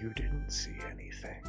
you didn't see anything.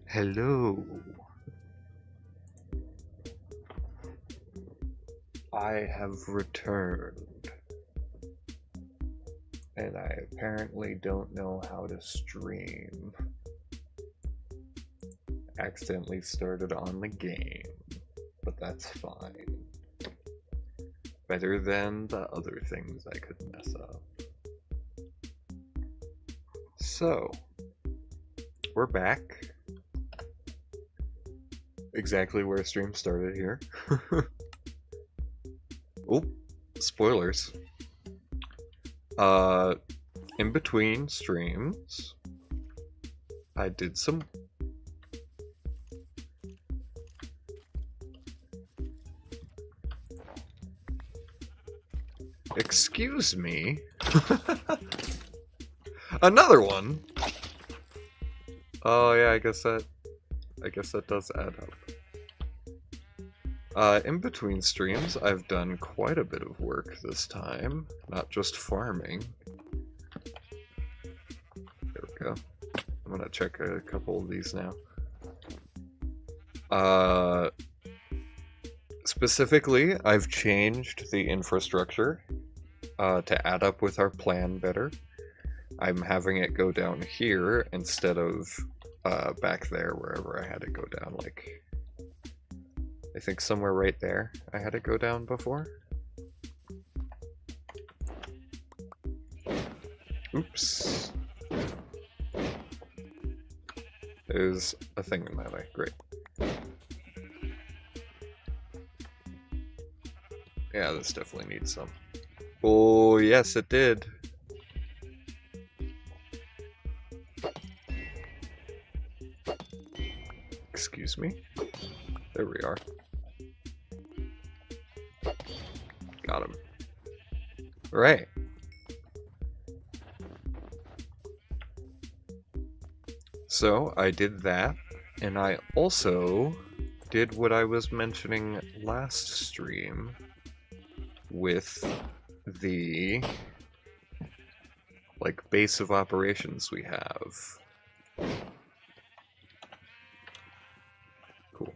Hello. I have returned. And I apparently don't know how to stream. Accidentally started on the game, but that's fine. Better than the other things I could mess up. So, we're back. Exactly where stream started here. Oh, spoilers. In between streams, I did some... Excuse me? Another one? Oh yeah, I guess that does add up. In between streams, I've done quite a bit of work this time, not just farming. There we go. I'm gonna check a couple of these now. Specifically, I've changed the infrastructure to add up with our plan better. I'm having it go down here instead of back there wherever I had it go down, like... I think somewhere right there I had it go down before. Oops. There's a thing in my way. Great. Yeah, this definitely needs some. Oh, yes, it did. Excuse me? There we are. Got him. Right. So I did that, and I also did what I was mentioning last stream with the like base of operations we have. Cool.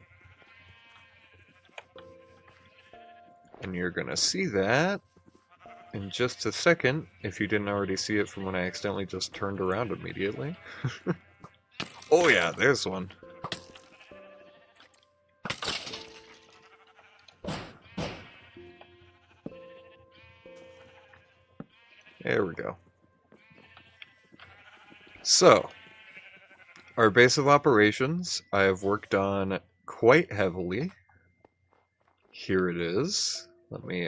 And you're gonna see that in just a second, if you didn't already see it from when I accidentally just turned around immediately. Oh yeah, there's one. There we go. So, our base of operations, I have worked on quite heavily. Here it is. Let me,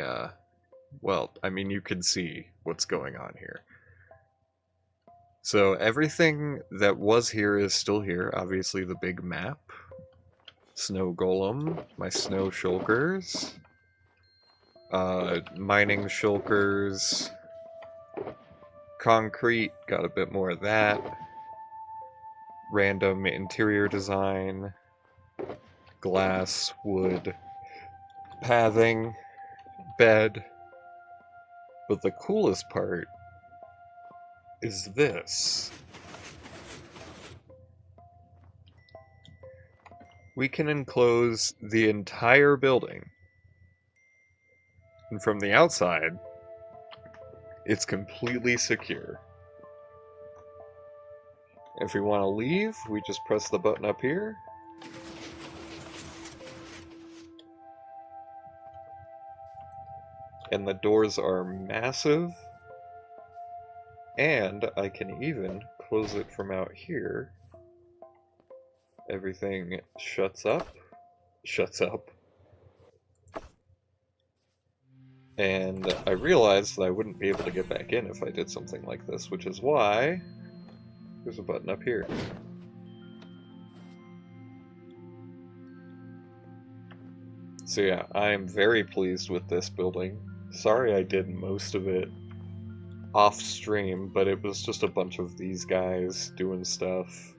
well, I mean, you can see what's going on here. So everything that was here is still here. Obviously the big map. Snow golem, my snow shulkers, mining shulkers, concrete, got a bit more of that, random interior design, glass, wood, pathing, bed. But the coolest part is this. We can enclose the entire building. And from the outside, it's completely secure. If we want to leave, we just press the button up here. And the doors are massive. And I can even close it from out here. Everything shuts up. And I realized that I wouldn't be able to get back in if I did something like this, which is why there's a button up here. So yeah, I am very pleased with this building. Sorry I did most of it off stream, but it was just a bunch of these guys doing stuff.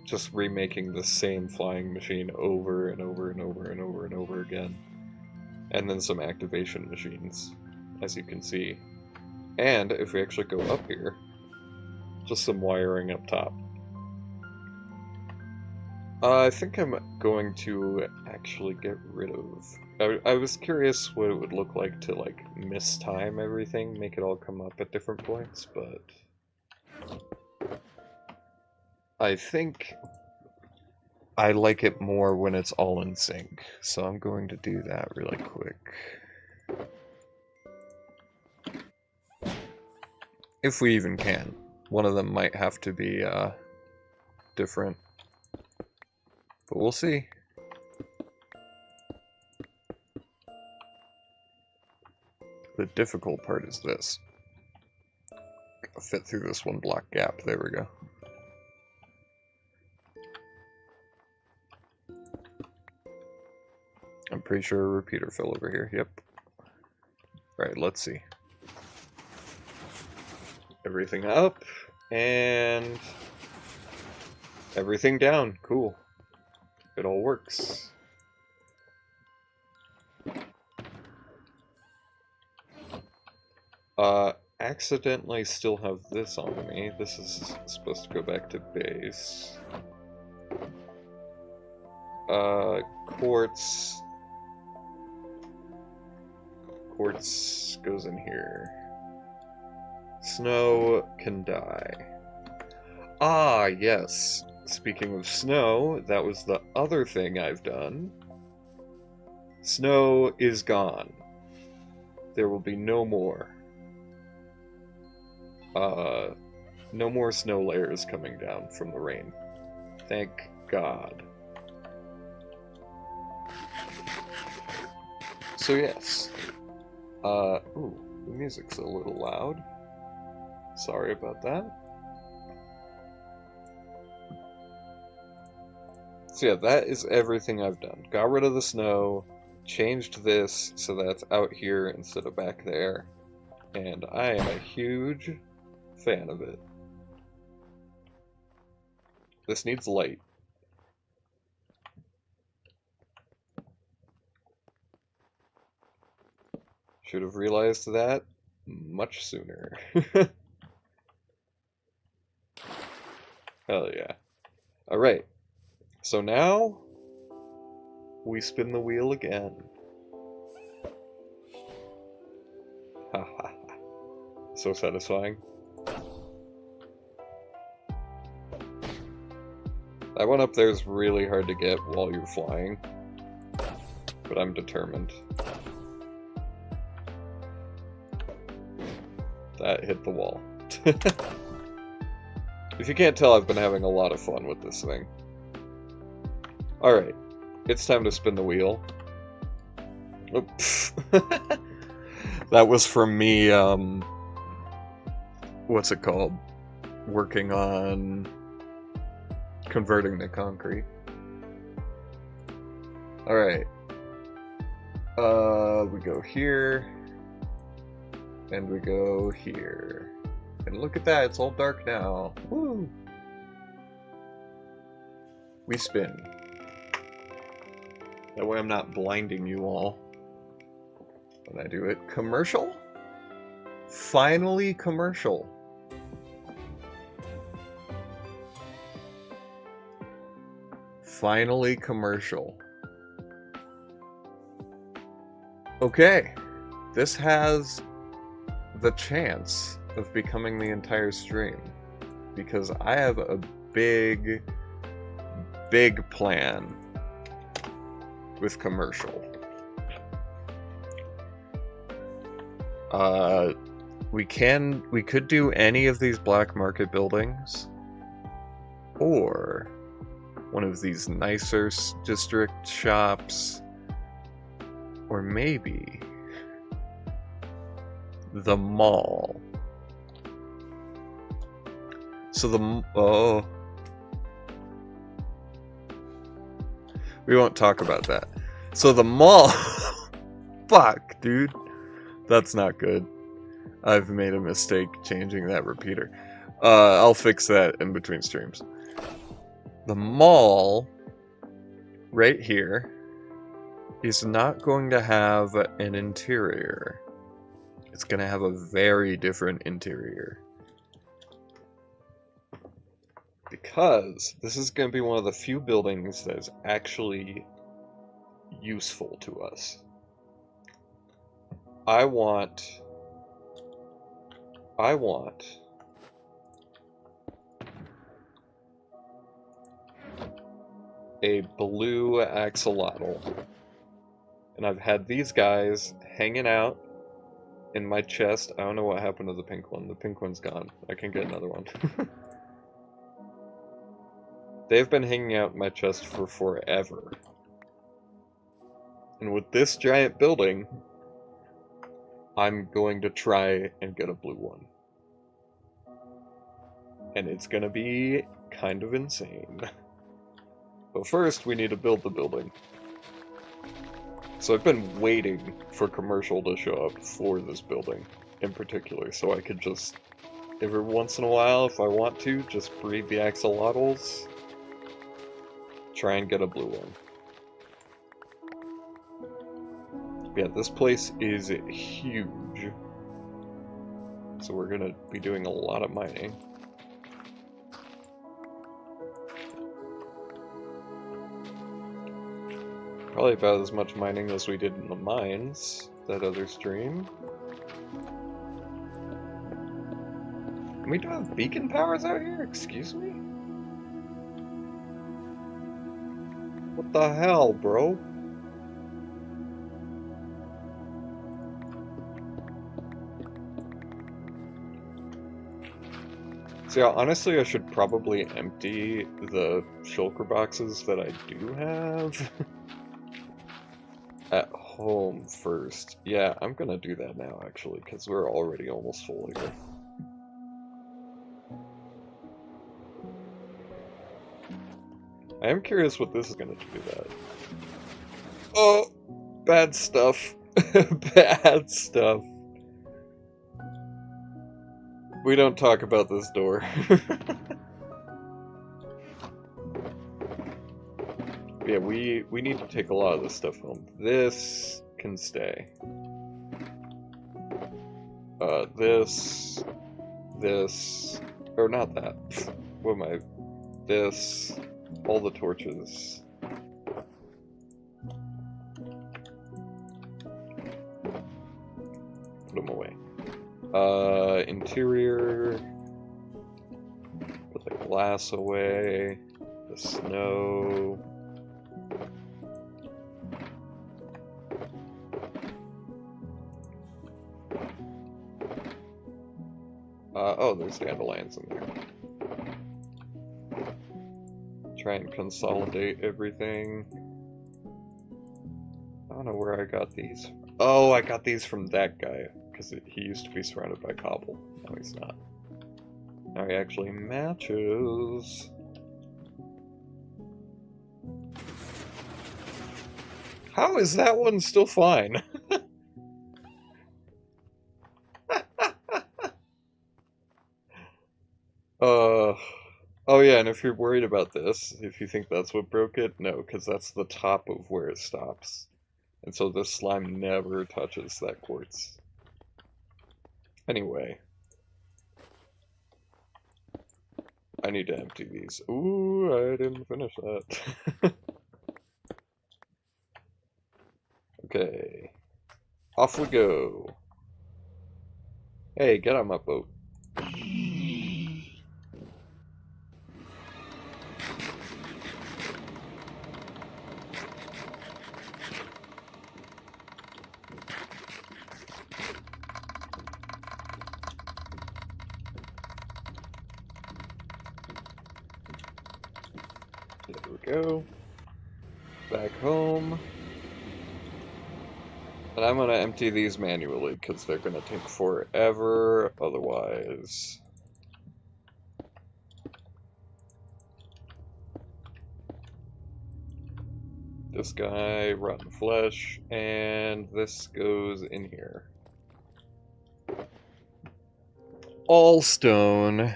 Just remaking the same flying machine over and over and over and over and over again. And then some activation machines, as you can see. And if we actually go up here, just some wiring up top. I think I'm going to actually get rid of... I was curious what it would look like to, like, mistime everything, make it all come up at different points, but... I think I like it more when it's all in sync, so I'm going to do that really quick. If we even can. One of them might have to be different, but we'll see. The difficult part is this. Gotta fit through this one block gap, there we go. I'm pretty sure a repeater fell over here, yep. Alright, let's see. Everything up, and everything down, cool. It all works. Accidentally still have this on me. This is supposed to go back to base. Quartz goes in here. Snow can die. Ah, yes. Speaking of snow, that was the other thing I've done. Snow is gone. There will be no more. No more snow layers coming down from the rain. Thank God. So yes. Ooh, the music's a little loud. Sorry about that. So yeah, that is everything I've done. Got rid of the snow, changed this so that's out here instead of back there, and I am a huge fan of it. This needs light. Should have realized that much sooner. Hell yeah. Alright. So now we spin the wheel again. Ha ha ha. So satisfying. That one up there is really hard to get while you're flying, but I'm determined. That hit the wall. If you can't tell, I've been having a lot of fun with this thing. Alright, it's time to spin the wheel. Oops. That was from me, what's it called? Working on converting the concrete. Alright. We go here. And we go here. And look at that, it's all dark now. Woo! We spin. That way I'm not blinding you all when I do it. Commercial? Finally commercial. Finally commercial. Okay, this has the chance of becoming the entire stream because I have a big plan with commercial. We could do any of these black market buildings or one of these nicer district shops, or maybe the mall. So we won't talk about that. So the mall, fuck, dude, that's not good. I've made a mistake changing that repeater. I'll fix that in between streams. The mall, right here, is not going to have an interior. It's going to have a very different interior. Because this is going to be one of the few buildings that is actually useful to us. I want a blue axolotl. And I've had these guys hanging out in my chest. I don't know what happened to the pink one. The pink one's gone. I can get another one. They've been hanging out in my chest for forever. And with this giant building, I'm going to try and get a blue one. And it's gonna be kind of insane. But first, we need to build the building. So I've been waiting for commercial to show up for this building in particular, so I could just, every once in a while, if I want to, just breed the axolotls, try and get a blue one. Yeah, this place is huge, so we're gonna be doing a lot of mining. Probably about as much mining as we did in the mines, that other stream. And we do have beacon powers out here? Excuse me? What the hell, bro? So yeah, honestly I should probably empty the shulker boxes that I do have. At home first. Yeah, I'm gonna do that now, actually, because we're already almost full here. I am curious what this is gonna do that. Oh! Bad stuff. Bad stuff. We don't talk about this door. Yeah, we need to take a lot of this stuff home. This can stay. This, or not that. What am I? This, all the torches. Put them away. Interior. Put the glass away. The snow. Oh, there's dandelions in there. Try and consolidate everything. I don't know where I got these. Oh, I got these from that guy, because he used to be surrounded by cobble. No, he's not. Now he actually matches. How is that one still fine? Oh yeah, and if you're worried about this, if you think that's what broke it, no, because that's the top of where it stops. And so this slime never touches that quartz. Anyway. I need to empty these. Ooh, I didn't finish that. Okay. Off we go. Hey, get on my boat. There we go. Back home. And I'm gonna empty these manually because they're gonna take forever otherwise. This guy, rotten flesh, and this goes in here. All stone.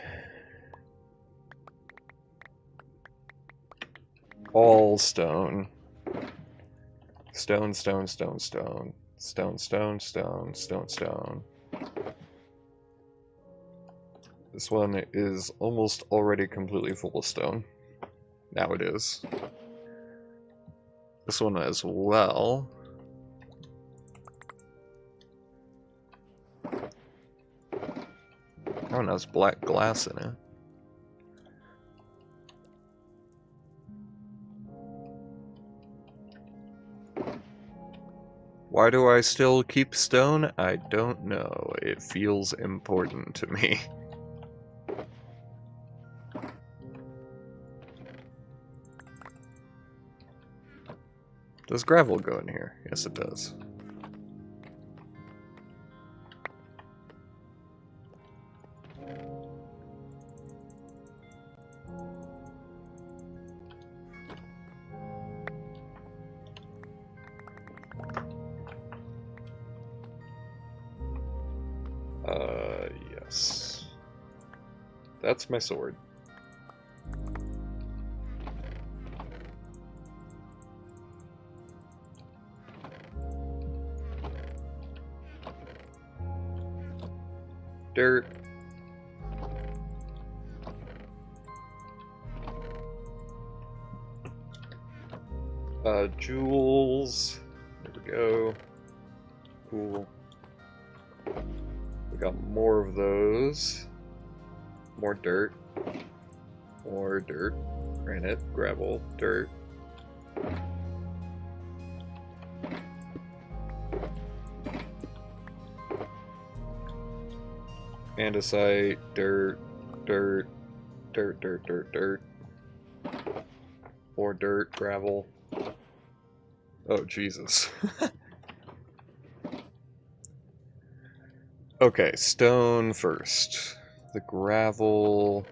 All stone. Stone, stone, stone, stone. Stone, stone, stone, stone, stone. This one is almost already completely full of stone. Now it is. This one as well. That one has black glass in it. Why do I still keep stone? I don't know. It feels important to me. Does gravel go in here? Yes, it does. Yes. That's my sword. Dirt. Jewels. There we go. Cool. We got more of those. More dirt. More dirt. Granite, gravel, dirt. Andesite, dirt, dirt, dirt, dirt, dirt, dirt. More dirt, gravel. Oh, Jesus. Okay, stone first. The gravel,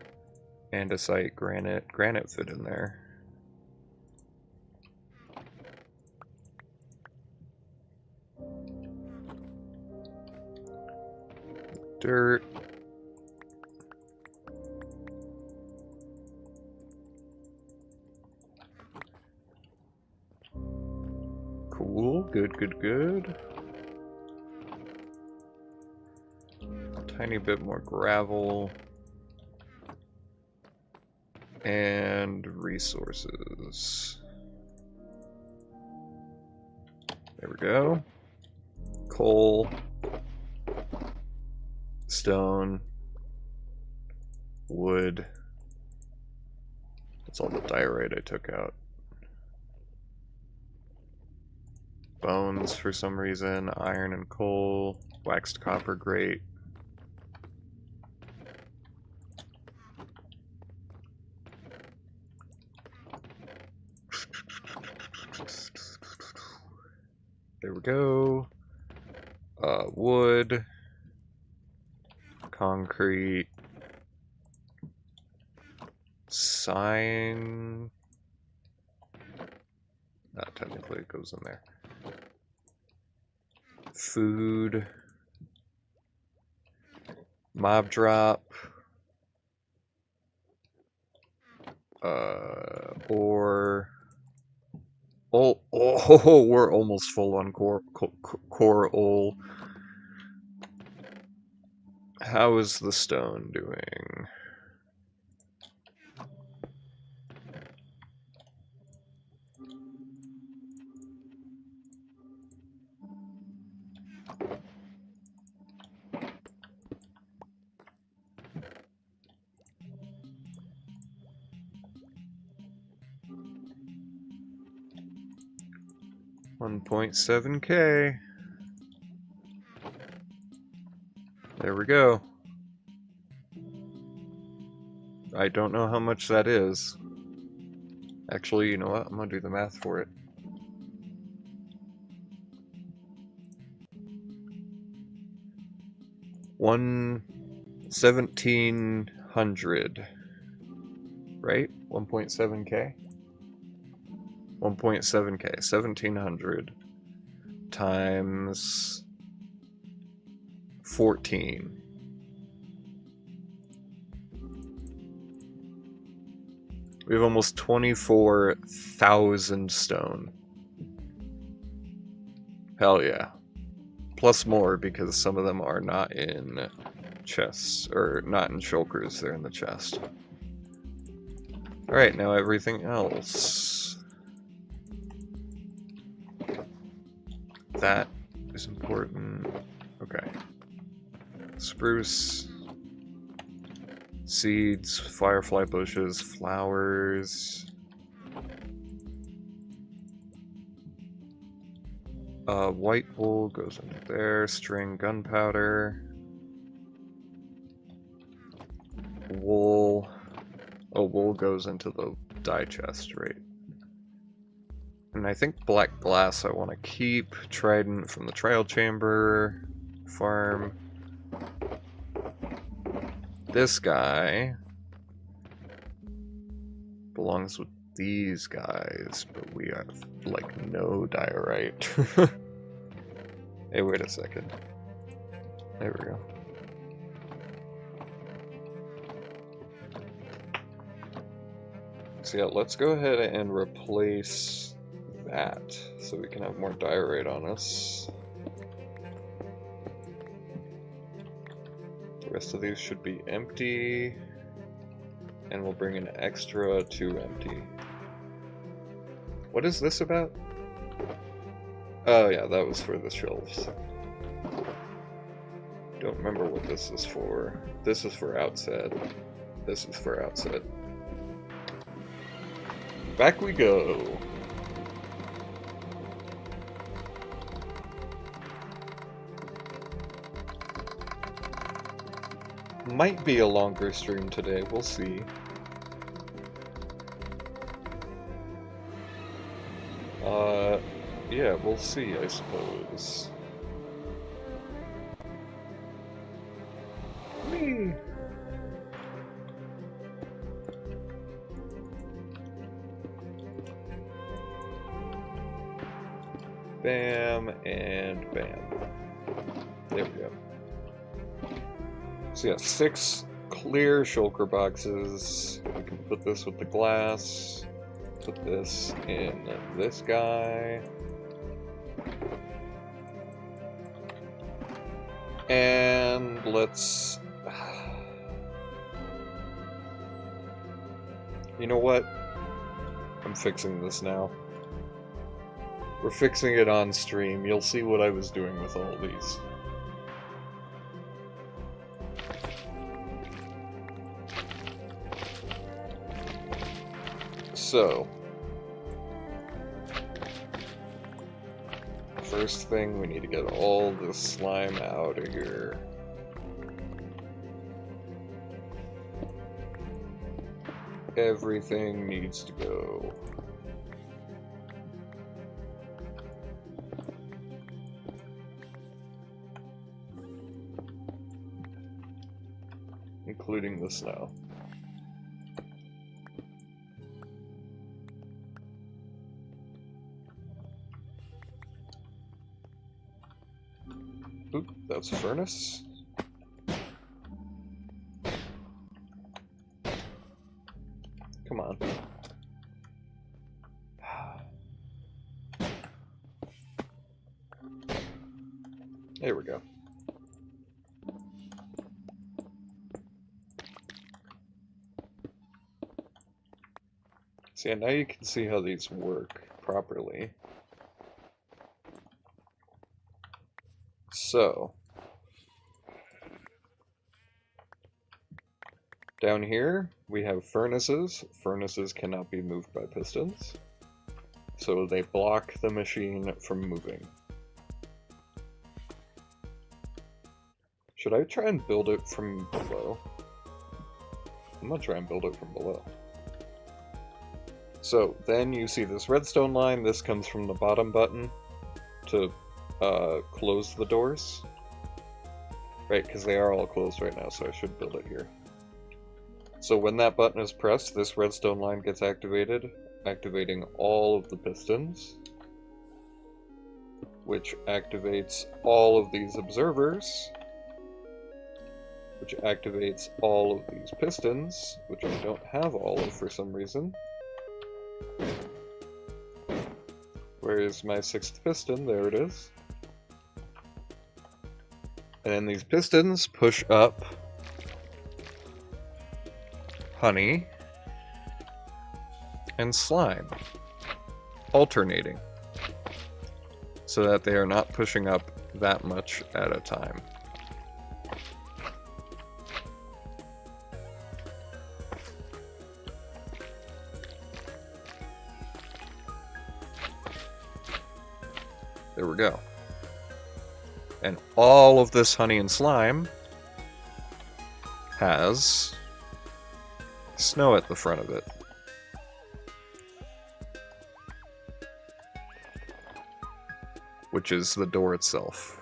andesite, granite. Granite fit in there. Dirt. Cool, good, good, good. Tiny bit more gravel. And resources. There we go. Coal. Stone. Wood. That's all the diorite I took out. Bones for some reason. Iron and coal. Waxed copper, great. There we go. Wood. Concrete. Sign. Not technically, it goes in there. Food. Mob drop. Ore. Oh, we're almost full on core ore. How is the stone doing? $1.7K. There we go. I don't know how much that is. Actually, you know what? I'm gonna do the math for it. $1,700, right? 1.7K? 1.7K, 1,700 times 14. We have almost 24,000 stone. Hell yeah. Plus more, because some of them are not in chests, or not in shulkers, they're in the chest. Alright, now everything else. That is important. Okay. Spruce. Seeds, firefly bushes, flowers. White wool goes into there. String, gunpowder. Wool. Oh, wool goes into the dye chest, right? And I think black glass I want to keep. Trident from the trial chamber. Farm. This guy belongs with these guys, but we have, like, no diorite. Hey, wait a second. There we go. So yeah, let's go ahead and replace that, so we can have more diorite on us. The rest of these should be empty, and we'll bring an extra 2 empty. What is this about? Oh yeah, that was for the shelves. Don't remember what this is for. This is for outset. This is for outset. Back we go. Might be a longer stream today, we'll see. Yeah, we'll see, I suppose. Whee! Bam, and bam. There we go. So yeah, 6 clear shulker boxes. We can put this with the glass. Put this in this guy. And let's... You know what? I'm fixing this now. We're fixing it on stream. You'll see what I was doing with all these. So, first thing, we need to get all this slime out of here. Everything needs to go. Including the snow. Oop, that's a furnace. Come on. There we go. So yeah, now you can see how these work properly. So, down here we have furnaces. Furnaces cannot be moved by pistons, so they block the machine from moving. Should I try and build it from below? I'm gonna try and build it from below. So then you see this redstone line. This comes from the bottom button to close the doors. Right, because they are all closed right now, so I should build it here. So when that button is pressed, this redstone line gets activated, activating all of the pistons, which activates all of these observers, which activates all of these pistons, which I don't have all of for some reason. Where is my 6th piston? There it is. And then these pistons push up honey and slime, alternating, so that they are not pushing up that much at a time. There we go. And all of this honey and slime has snow at the front of it. Which is the door itself.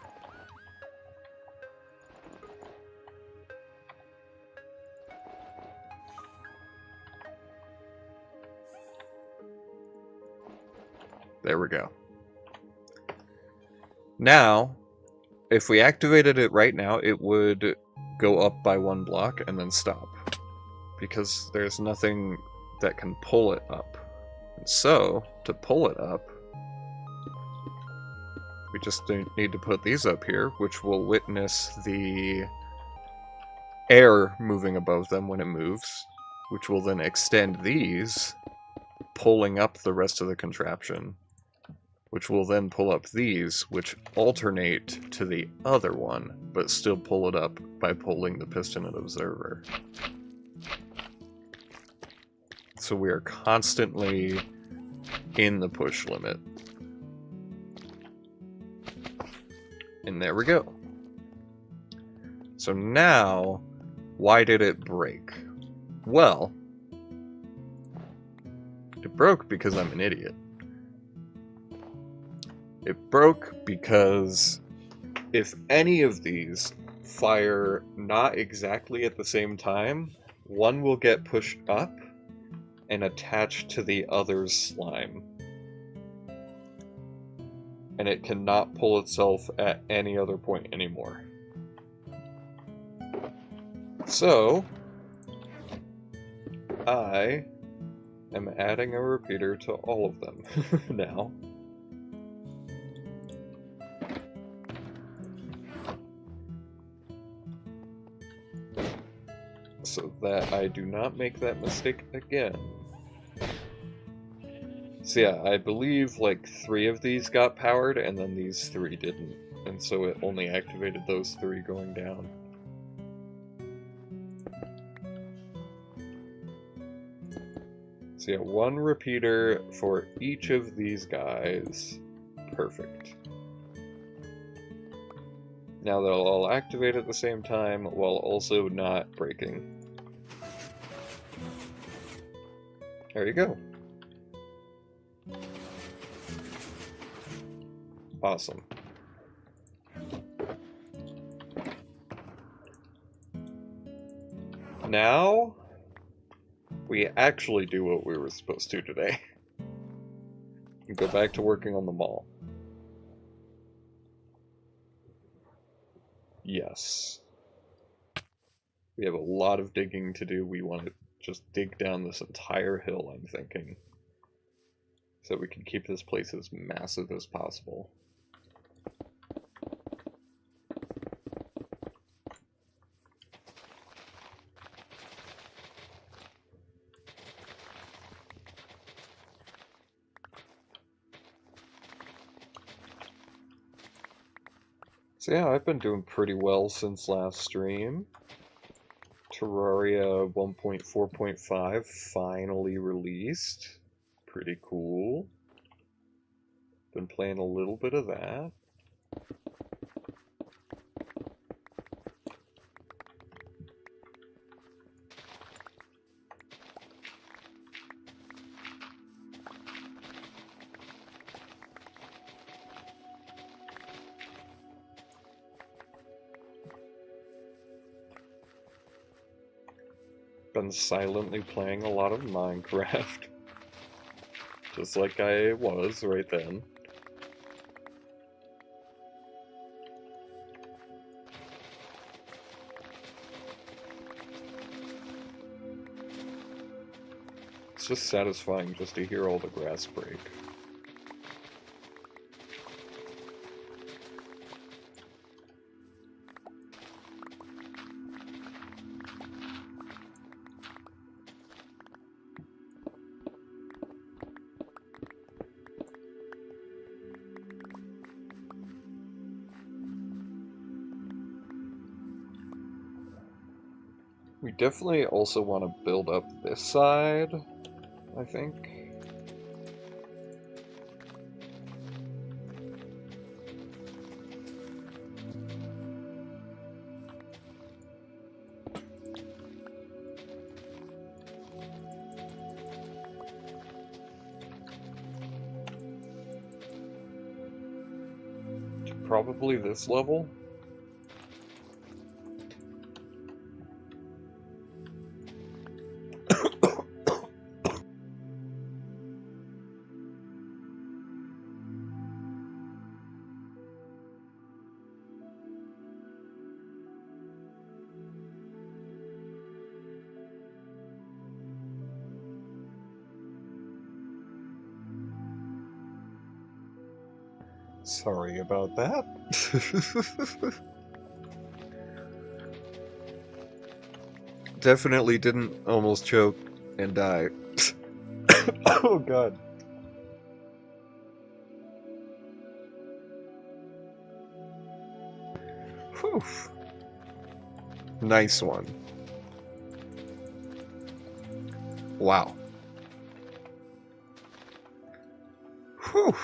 There we go. Now, if we activated it right now, it would go up by 1 block and then stop. Because there's nothing that can pull it up. And so, to pull it up, we just need to put these up here, which will witness the air moving above them when it moves, which will then extend these, pulling up the rest of the contraption, which will then pull up these, which alternate to the other one, but still pull it up by pulling the piston and observer. So we are constantly in the push limit. And there we go. So now, why did it break? Well, it broke because I'm an idiot. It broke because if any of these fire not exactly at the same time, one will get pushed up and attached to the other's slime. And it cannot pull itself at any other point anymore. So, I am adding a repeater to all of them now. So that I do not make that mistake again. So yeah, I believe like 3 of these got powered and then these 3 didn't. And so it only activated those 3 going down. So yeah, 1 repeater for each of these guys. Perfect. Now they'll all activate at the same time while also not breaking. There you go. Awesome. Now, we actually do what we were supposed to today. And go back to working on the mall. Yes. We have a lot of digging to do. We want to just dig down this entire hill, I'm thinking. So we can keep this place as massive as possible. So yeah, I've been doing pretty well since last stream. Terraria 1.4.5 finally released. Pretty cool. Been playing a little bit of that. Been silently playing a lot of Minecraft. Just like I was right then. It's just satisfying just to hear all the grass break. We definitely also want to build up this side, I think. Probably this level. Sorry about that. Definitely didn't almost choke and die. Oh god. Whew. Nice one. Wow. Whew.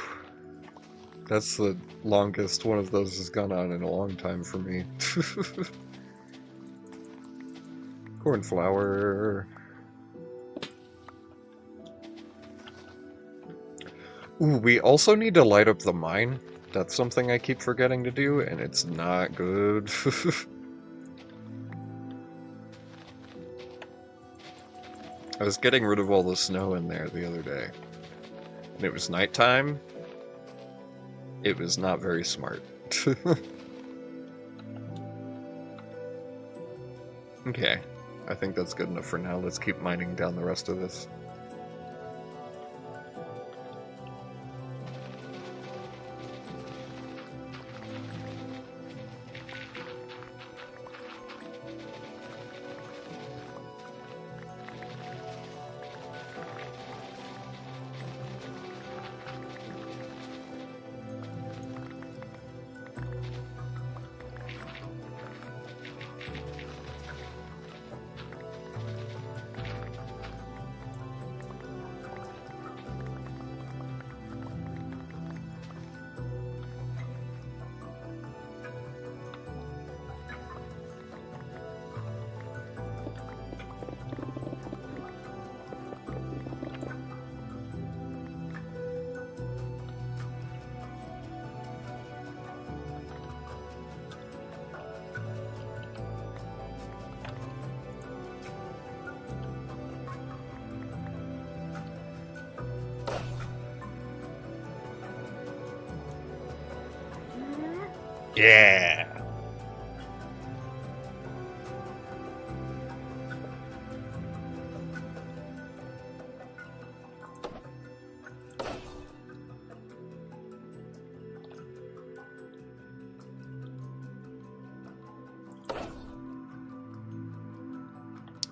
That's the longest one of those has gone on in a long time for me. Cornflower. Ooh, we also need to light up the mine. That's something I keep forgetting to do, and it's not good. I was getting rid of all the snow in there the other day, and it was nighttime. It was not very smart. Okay, I think that's good enough for now. Let's keep mining down the rest of this. Yeah!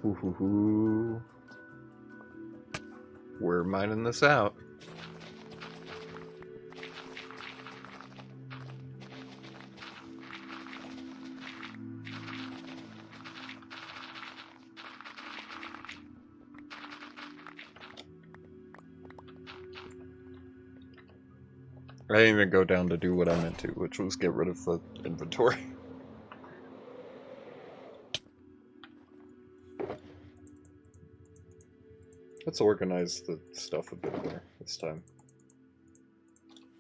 Ooh. We're mining this out. I didn't even go down to do what I meant to, which was get rid of the inventory. Let's organize the stuff a bit more this time.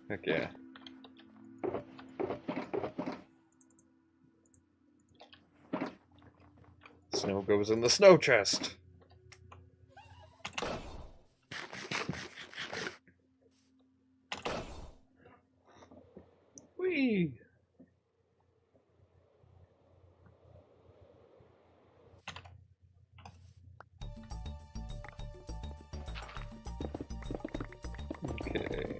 Heck yeah. Snow goes in the snow chest! Whee! Okay.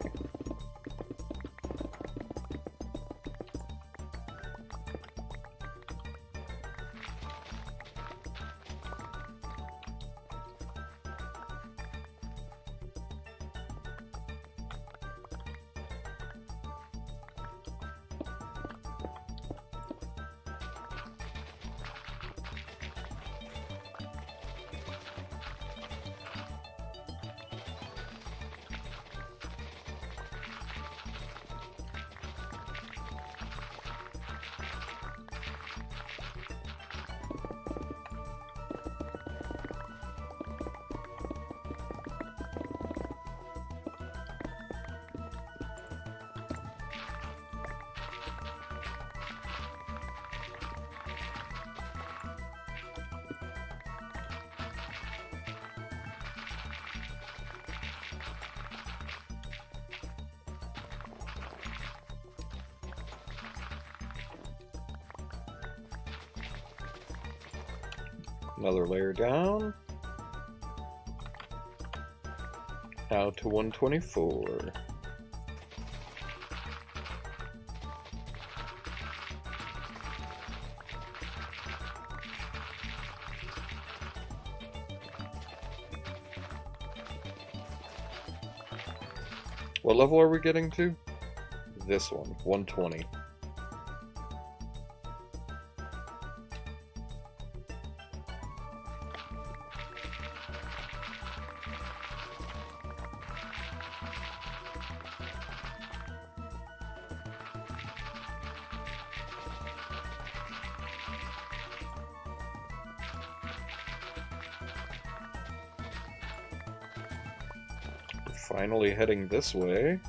Another layer down. Now to 124. What level are we getting to? This one, 120. Finally heading this way.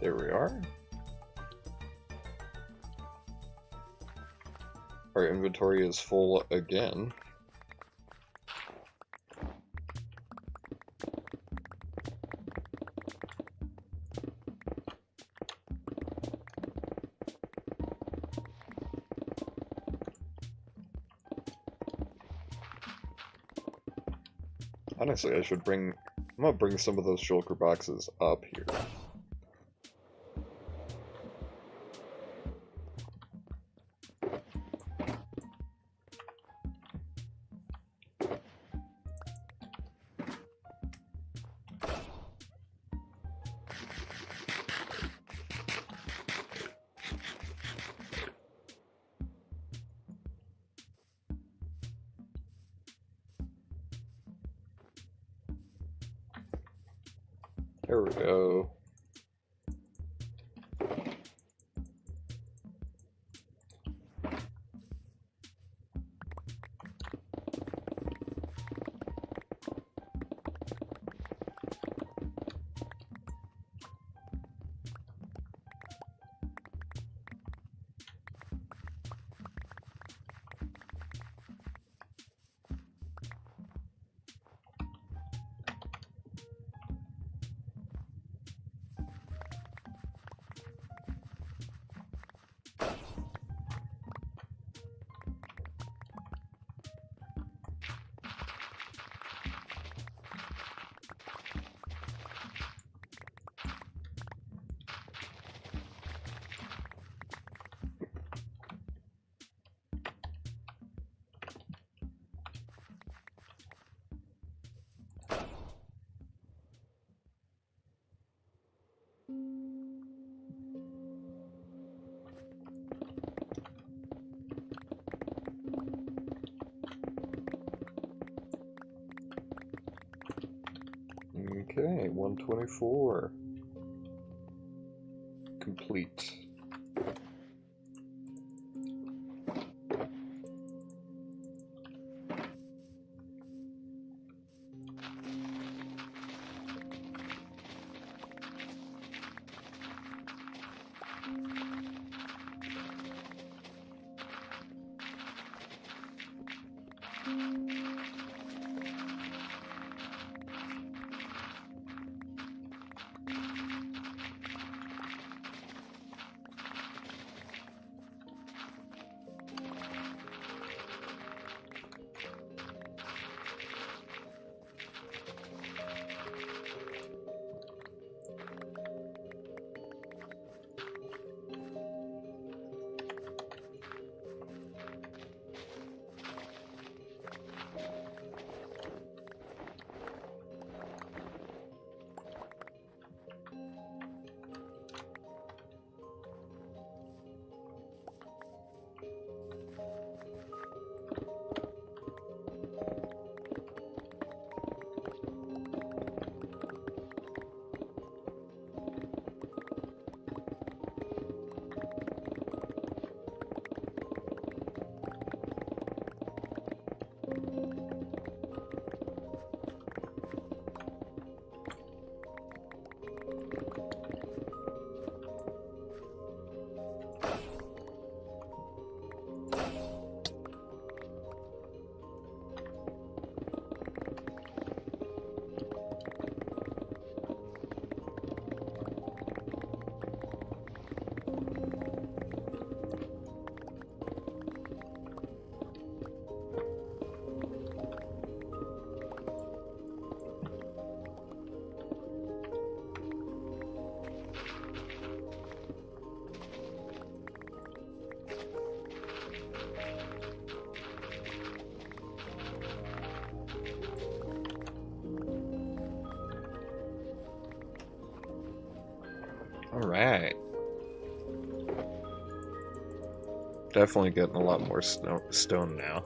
There we are. Our inventory is full again. Honestly, I should bring... I'm gonna bring some of those shulker boxes up here. There we go. 2124. Complete. Alright. Definitely getting a lot more stone now.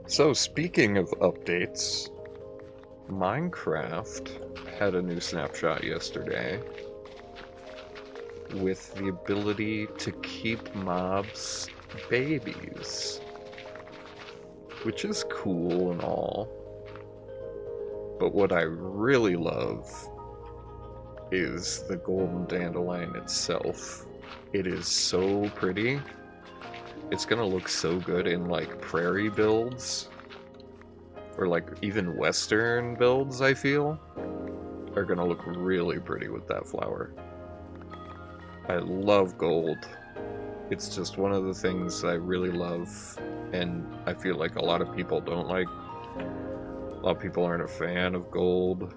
So, speaking of updates, Minecraft had a new snapshot yesterday with the ability to keep mobs babies, which is cool and all, but what I really love is the golden dandelion itself. It is so pretty. It's gonna look so good in like prairie builds, or like even western builds, I feel, are gonna look really pretty with that flower. I love gold. It's just one of the things I really love, and I feel like a lot of people don't like. A lot of people aren't a fan of gold,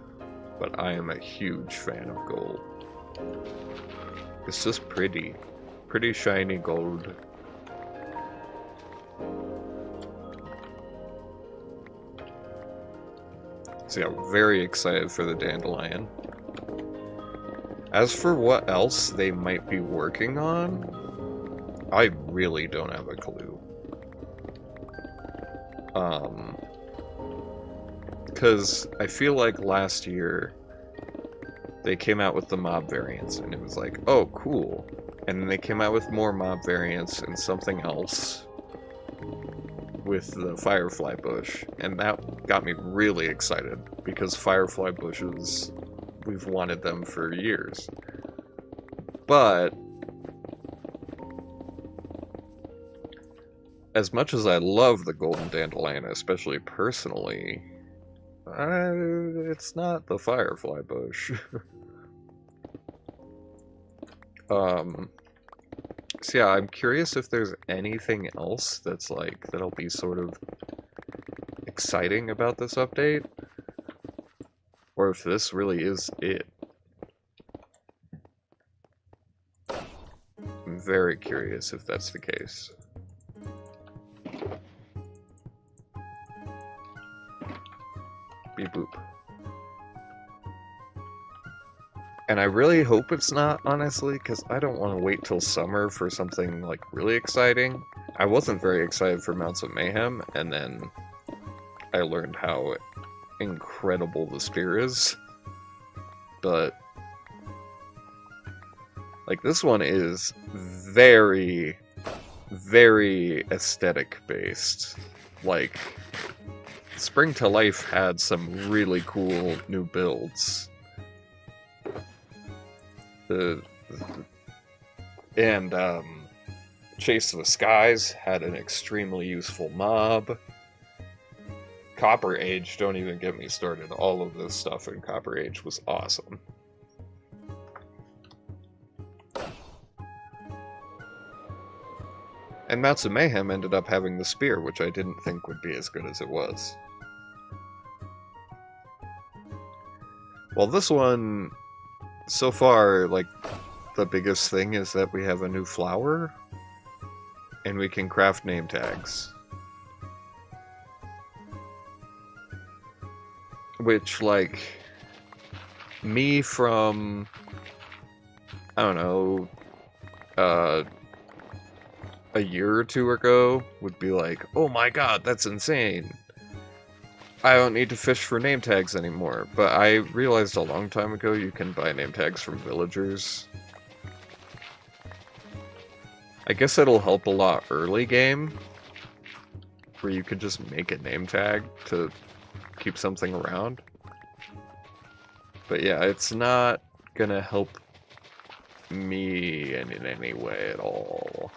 but I am a huge fan of gold. It's just pretty. Pretty shiny gold. So yeah, I'm very excited for the dandelion. As for what else they might be working on, I really don't have a clue. Because I feel like last year they came out with the mob variants and it was like, oh, cool. And then they came out with more mob variants and something else with the firefly bush, and that got me really excited because firefly bushes, we've wanted them for years. But as much as I love the golden dandelion, especially personally, it's not the firefly bush. So yeah, I'm curious if there's anything else that's like, that'll be sort of exciting about this update, or if this really is it. I'm very curious if that's the case. Beep boop. And I really hope it's not, honestly, because I don't want to wait till summer for something, like, really exciting. I wasn't very excited for Mounts of Mayhem, and then I learned how incredible the spear is. But, like, this one is very, very aesthetic-based. Like, Spring to Life had some really cool new builds. And Chase of the Skies had an extremely useful mob. Copper Age, don't even get me started. All of this stuff in Copper Age was awesome. And Mounts of Mayhem ended up having the spear, which I didn't think would be as good as it was. Well, this one, so far, like, the biggest thing is that we have a new flower, and we can craft name tags. Which, like, me from, I don't know, a year or two ago would be like, oh my god, that's insane. I don't need to fish for name tags anymore. But I realized a long time ago you can buy name tags from villagers. I guess it'll help a lot early game, where you could just make a name tag to keep something around. But yeah, it's not gonna help me in any way at all.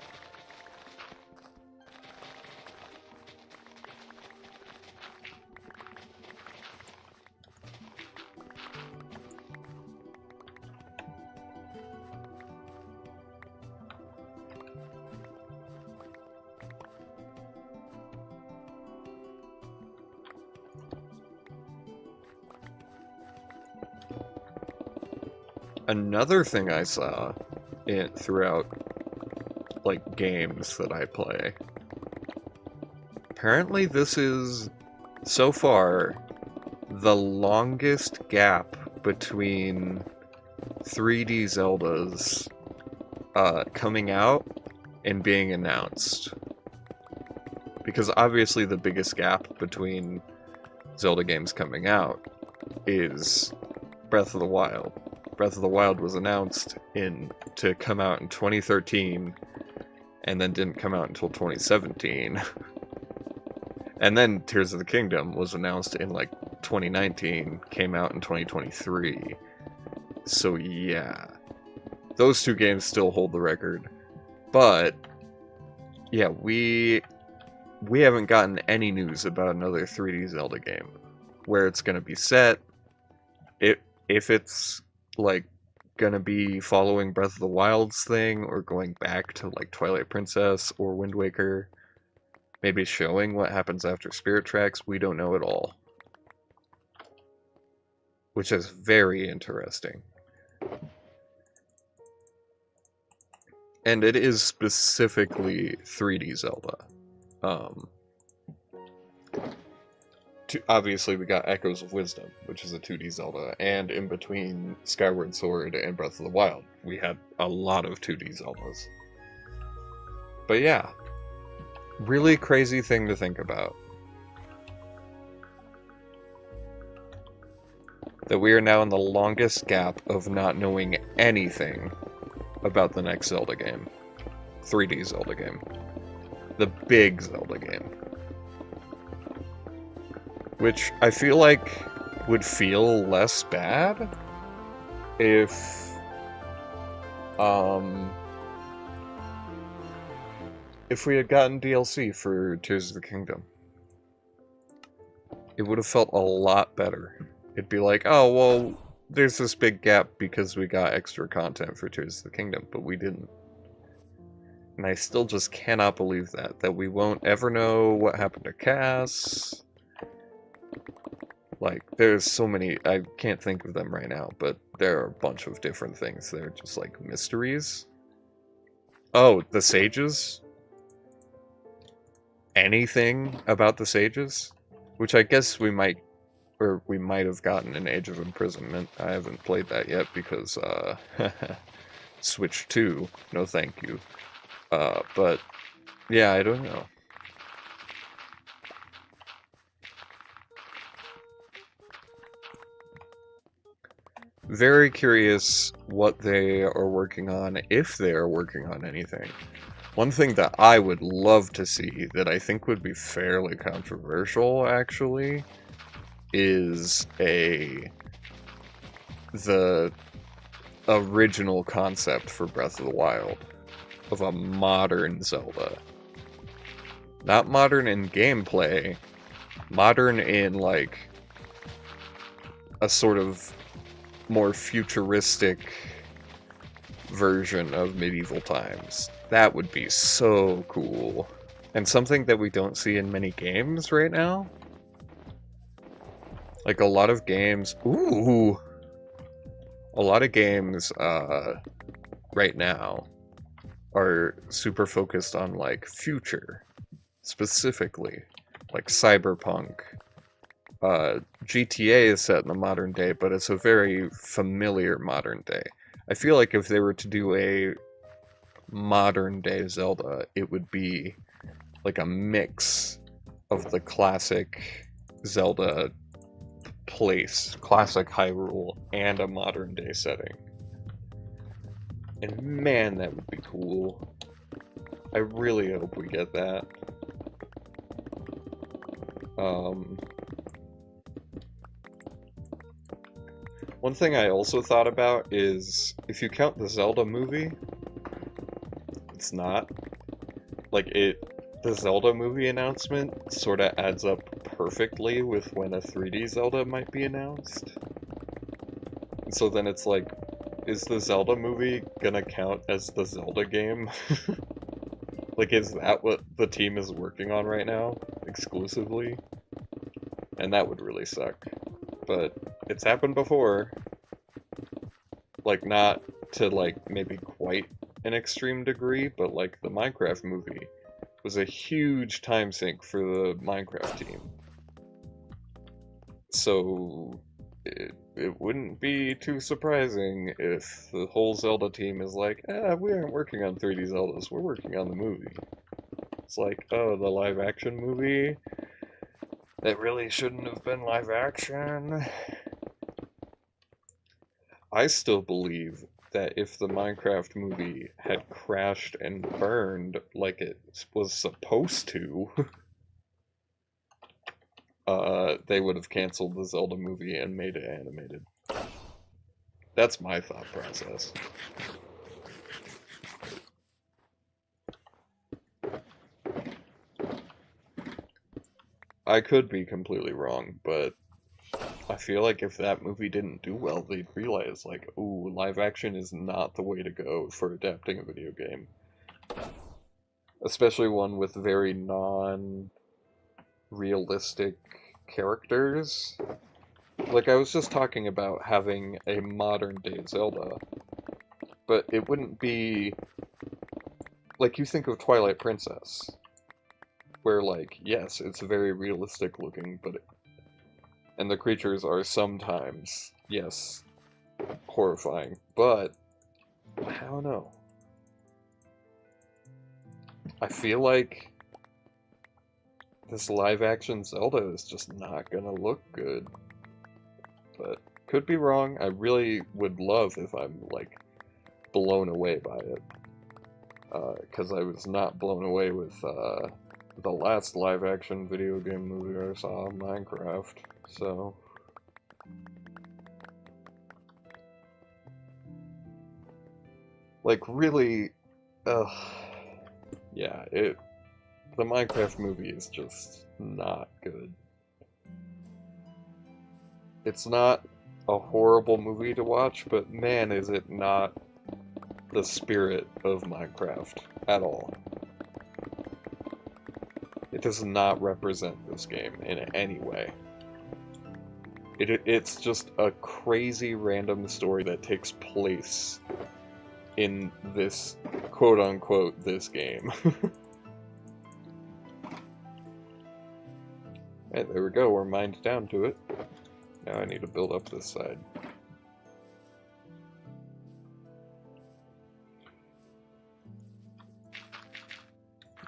Another thing I saw throughout, like, games that I play, apparently this is, so far, the longest gap between 3D Zeldas coming out and being announced. Because obviously the biggest gap between Zelda games coming out is Breath of the Wild. Breath of the Wild was announced to come out in 2013, and then didn't come out until 2017. And then Tears of the Kingdom was announced in, like, 2019, came out in 2023. So yeah, those two games still hold the record. But yeah, we haven't gotten any news about another 3D Zelda game. Where it's gonna be set, if it's, like, gonna be following Breath of the Wild's thing, or going back to, like, Twilight Princess or Wind Waker, maybe showing what happens after Spirit Tracks, we don't know at all. Which is very interesting. And it is specifically 3D Zelda. Obviously, we got Echoes of Wisdom, which is a 2D Zelda, and in between Skyward Sword and Breath of the Wild, we had a lot of 2D Zeldas. But yeah, really crazy thing to think about. That we are now in the longest gap of not knowing anything about the next Zelda game. 3D Zelda game. The big Zelda game. Which I feel like would feel less bad if we had gotten DLC for Tears of the Kingdom. It would have felt a lot better. It'd be like, oh, well, there's this big gap because we got extra content for Tears of the Kingdom, but we didn't. And I still just cannot believe that we won't ever know what happened to Cass. Like, there's so many, I can't think of them right now, but there are a bunch of different things. They're just, like, mysteries. Oh, the Sages? Anything about the Sages? Which I guess we might, or we might have gotten an Age of Imprisonment. I haven't played that yet because, Switch 2, no thank you. But, yeah, I don't know. Very curious what they are working on, if they are working on anything. One thing that I would love to see, that I think would be fairly controversial, actually, is the original concept for Breath of the Wild of a modern Zelda. Not modern in gameplay, modern in, like, a sort of more futuristic version of medieval times. That would be so cool. And something that we don't see in many games right now. Like a lot of games... Ooh! A lot of games right now are super focused on, like, future. Specifically. Like Cyberpunk. GTA is set in the modern day, but it's a very familiar modern day. I feel like if they were to do a modern day Zelda, it would be like a mix of the classic Zelda place, classic Hyrule, and a modern day setting. And man, that would be cool. I really hope we get that. One thing I also thought about is, if you count the Zelda movie, it's not. Like, the Zelda movie announcement sort of adds up perfectly with when a 3D Zelda might be announced. And so then it's like, is the Zelda movie gonna count as the Zelda game? Like, is that what the team is working on right now, exclusively? And that would really suck. But it's happened before. Like, not to, like, maybe quite an extreme degree, but, like, the Minecraft movie was a huge time sink for the Minecraft team. So, it wouldn't be too surprising if the whole Zelda team is like, we aren't working on 3D Zeldas, we're working on the movie. It's like, oh, the live-action movie? That really shouldn't have been live action. I still believe that if the Minecraft movie had crashed and burned like it was supposed to, they would have canceled the Zelda movie and made it animated. That's my thought process. I could be completely wrong, but I feel like if that movie didn't do well, they'd realize, like, ooh, live action is not the way to go for adapting a video game. Especially one with very non-realistic characters. Like, I was just talking about having a modern-day Zelda, but it wouldn't be... Like, you think of Twilight Princess, where, like, yes, it's very realistic looking, but and the creatures are sometimes, yes, horrifying, but I don't know. I feel like this live-action Zelda is just not gonna look good, but could be wrong. I really would love if I'm, like, blown away by it, because I was not blown away with, the last live-action video game movie I saw, Minecraft, so... Like, really, yeah, the Minecraft movie is just not good. It's not a horrible movie to watch, but man, is it not the spirit of Minecraft at all. It does not represent this game in any way. It's just a crazy random story that takes place in this, quote-unquote, this game. Hey, there we go, we're mined down to it. Now I need to build up this side.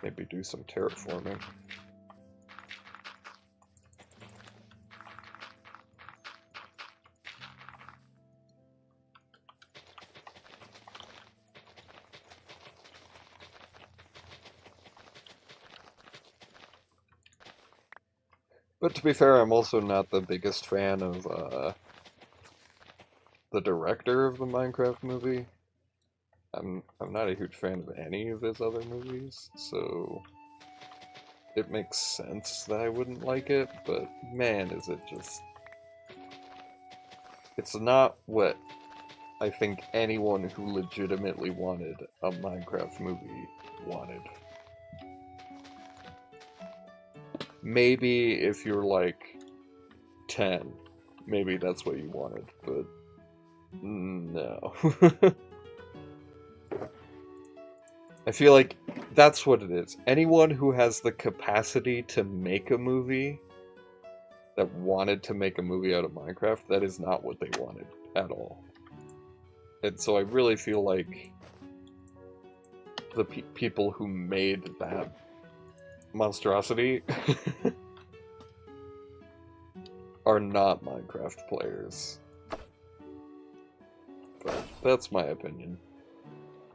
Maybe do some terraforming. But to be fair, I'm also not the biggest fan of the director of the Minecraft movie. I'm not a huge fan of any of his other movies, so it makes sense that I wouldn't like it, but man, is it just... It's not what I think anyone who legitimately wanted a Minecraft movie wanted. Maybe if you're like 10, maybe that's what you wanted, but no. I feel like that's what it is. Anyone who has the capacity to make a movie, that wanted to make a movie out of Minecraft, that is not what they wanted at all. And so I really feel like the people who made that monstrosity are not Minecraft players. But that's my opinion.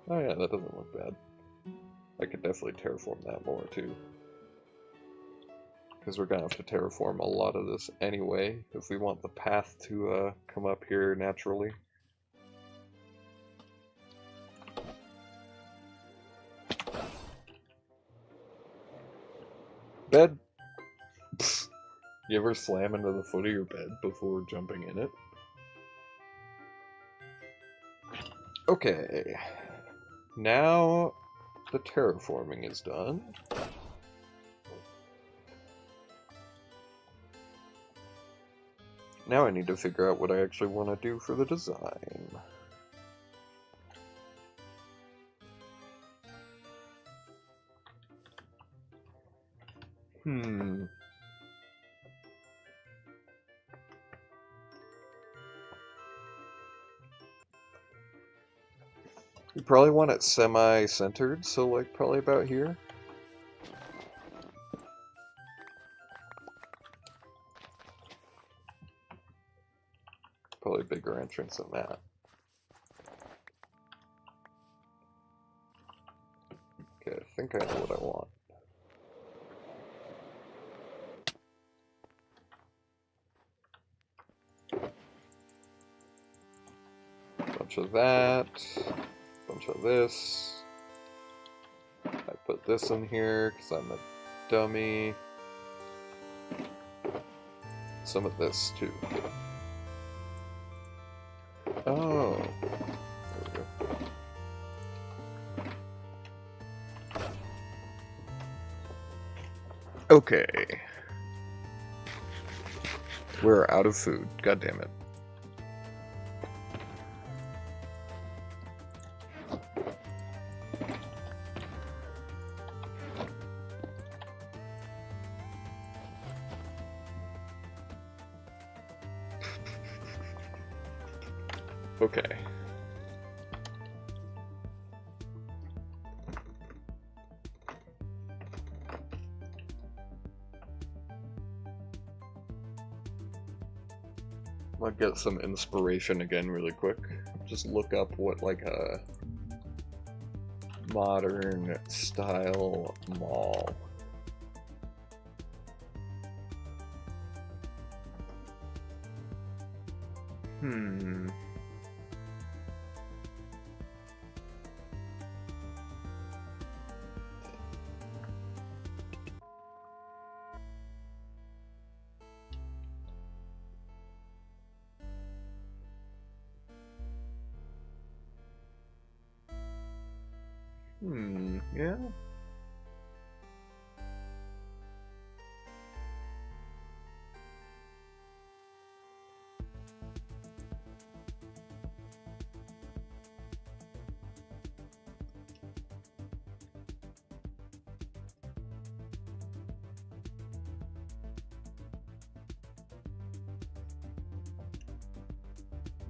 Oh yeah, that doesn't look bad. I could definitely terraform that more too. Because we're gonna have to terraform a lot of this anyway, if we want the path to come up here naturally. Bed? Psst. You ever slam into the foot of your bed before jumping in it? Okay. Now the terraforming is done. Now I need to figure out what I actually want to do for the design. You probably want it semi-centered, so like probably about here. Probably bigger entrance than that. Okay, I think I know what I want. Bunch of that, bunch of this. I put this in here because I'm a dummy. Some of this too. Oh. There we go. Okay. We're out of food. God damn it. Okay. I'll get some inspiration again really quick. Just look up what like a modern style mall. Yeah.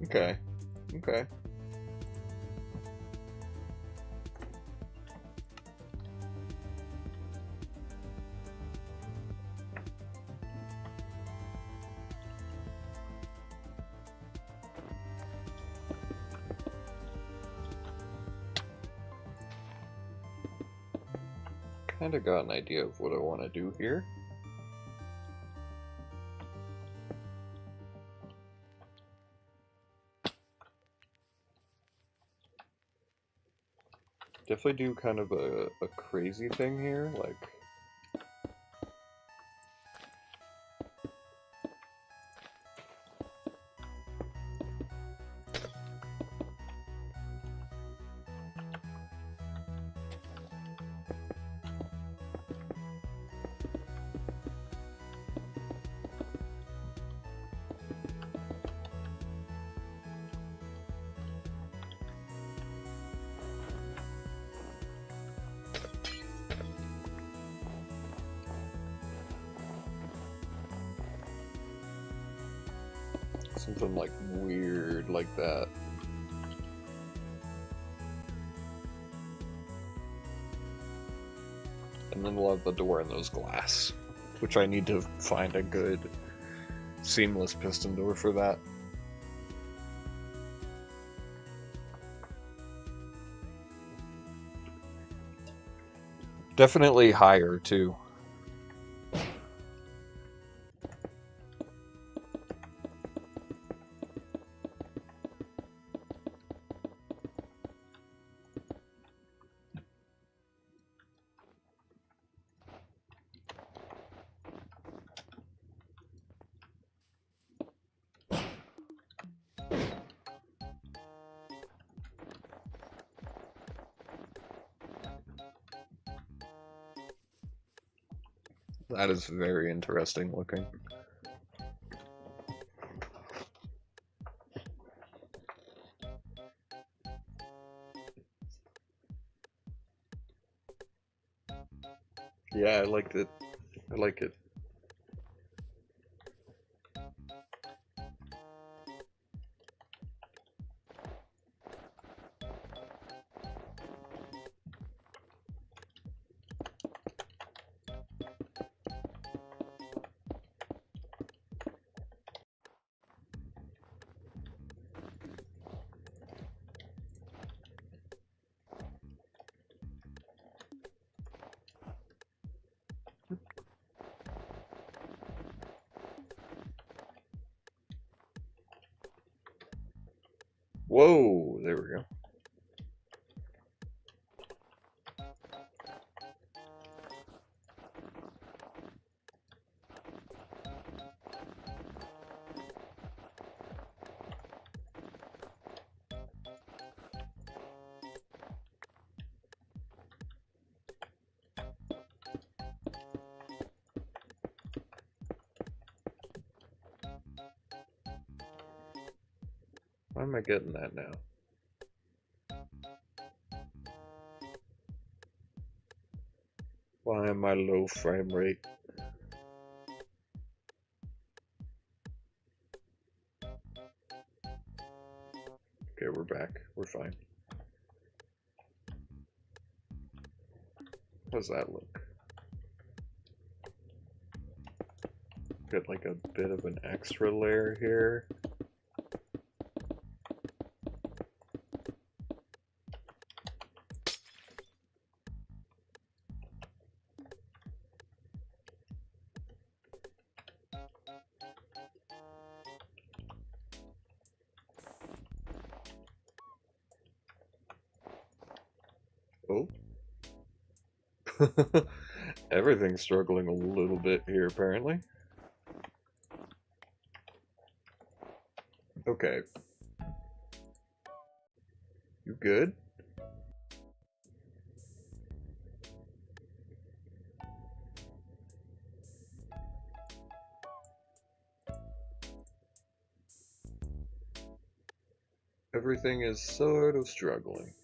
Okay. Okay. Kinda got an idea of what I want to do here. Definitely do kind of a crazy thing here, like... something like weird like that. And then we'll have the door and those glass, which I need to find a good seamless piston door for that. Definitely higher too. That is very interesting looking. Yeah, I liked it. I like it. Whoa, there we go. Why am I getting that now? Why am I low frame rate? Okay, we're back. We're fine. How's that look? Got like a bit of an extra layer here. Oh. Everything's struggling a little bit here, apparently. Okay. You good? Everything is sort of struggling.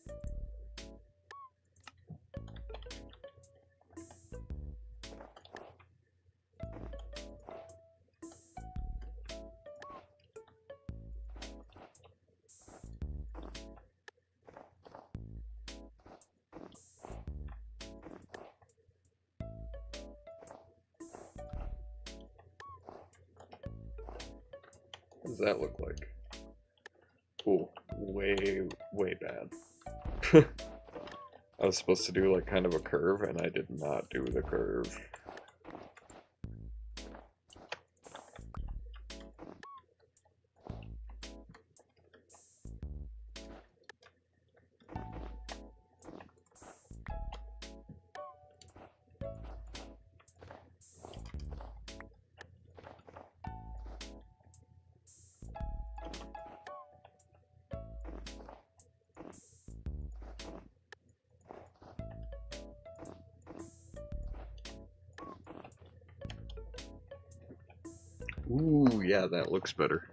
What does that look like? Ooh, way, way bad. I was supposed to do like kind of a curve, and I did not do the curve. Ooh, yeah, that looks better.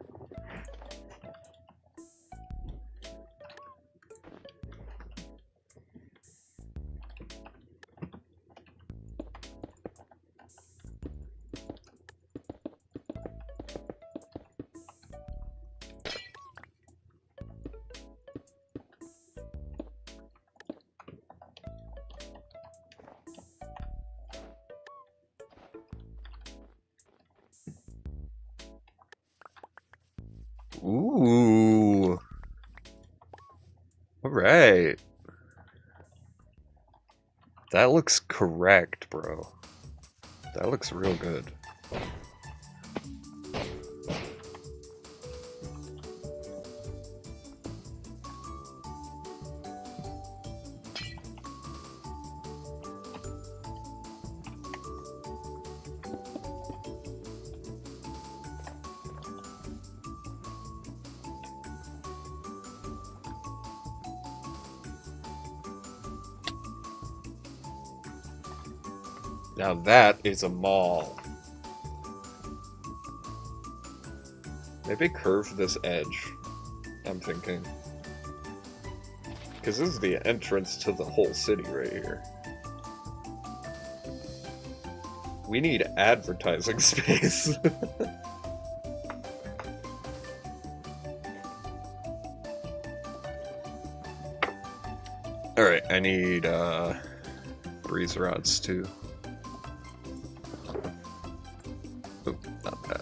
Ooh. Alright. That looks correct, bro. That looks real good. Now that is a mall. Maybe curve this edge, I'm thinking. Because this is the entrance to the whole city right here. We need advertising space. Alright, I need breeze rods too. Oop, not that.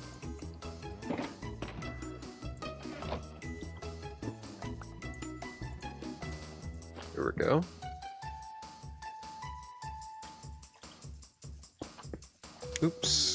Here we go. Oops.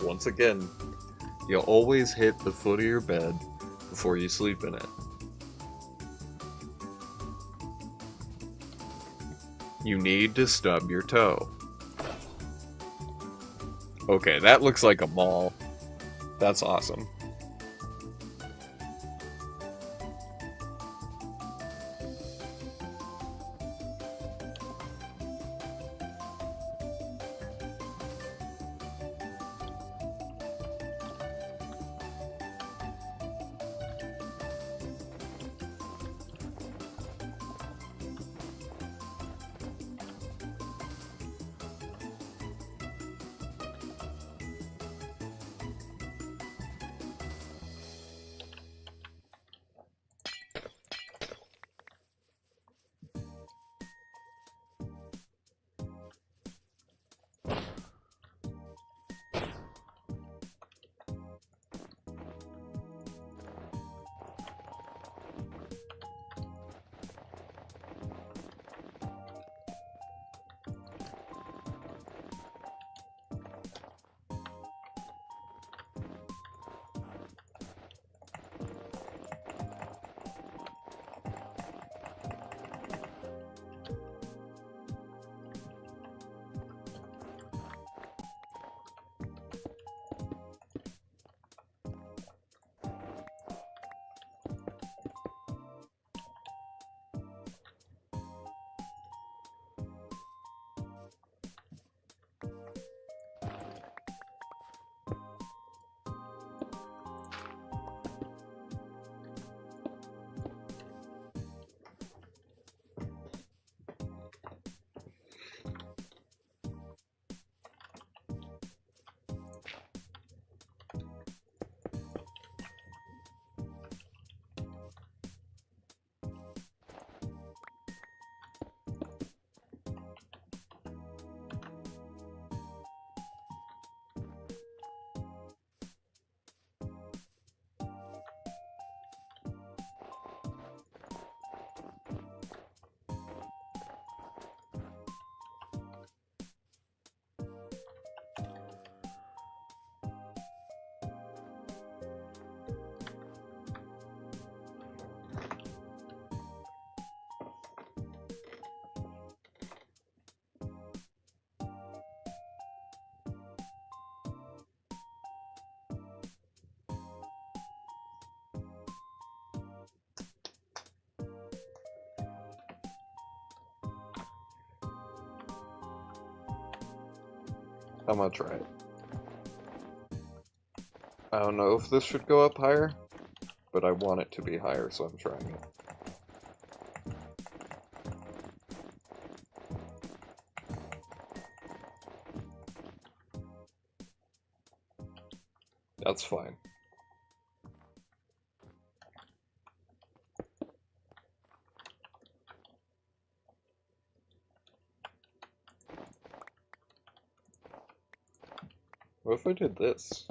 Once again, you always hit the foot of your bed before you sleep in it. You need to stub your toe. Okay, that looks like a mall. That's awesome. I'm gonna try it. I don't know if this should go up higher, but I want it to be higher, so I'm trying it. That's fine. What if I did this?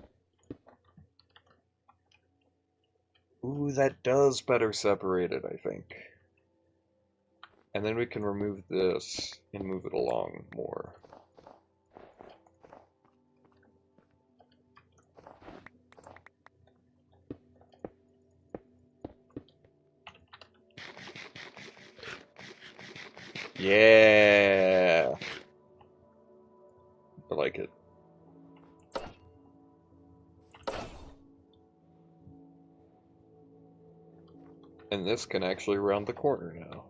Ooh, that does better separate it, I think. And then we can remove this and move it along more. Yeah! I like it. And this can actually round the corner now.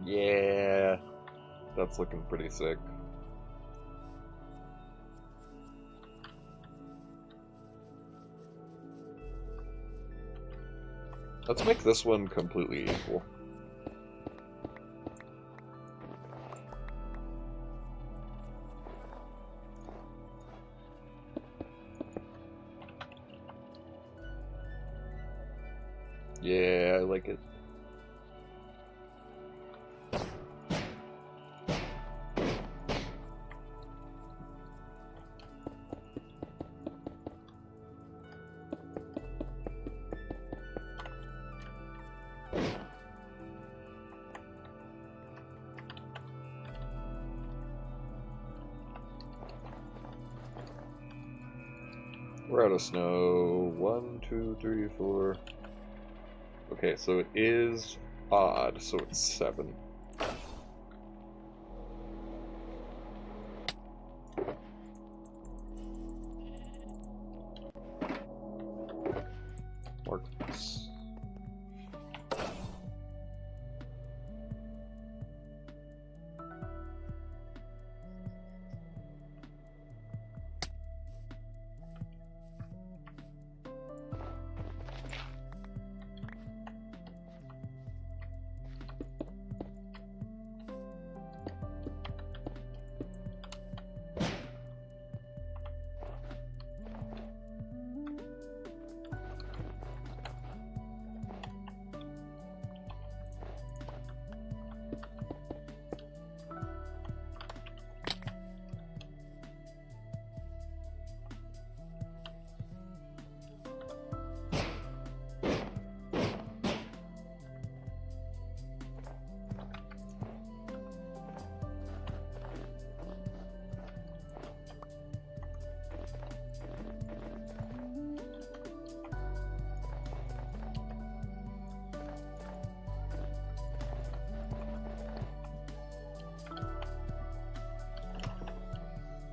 Yeah, that's looking pretty sick. Let's make this one completely equal. Yeah, I like it. We're out of snow. 1, 2, 3, 4. Okay, so it is odd, so it's 7. Mark this.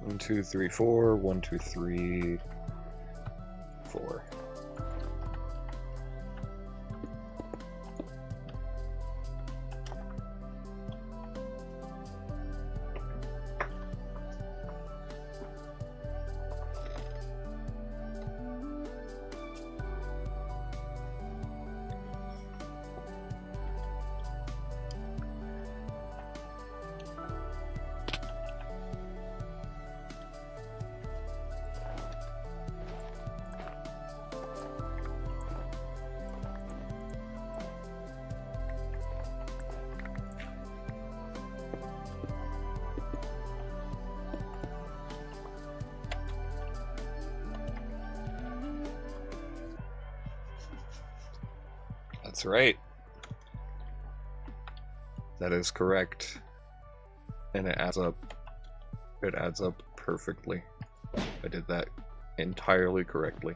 1, 2, 3, 4. 1, 2, 3, 4. That's right. That is correct. And it adds up. It adds up perfectly. I did that entirely correctly.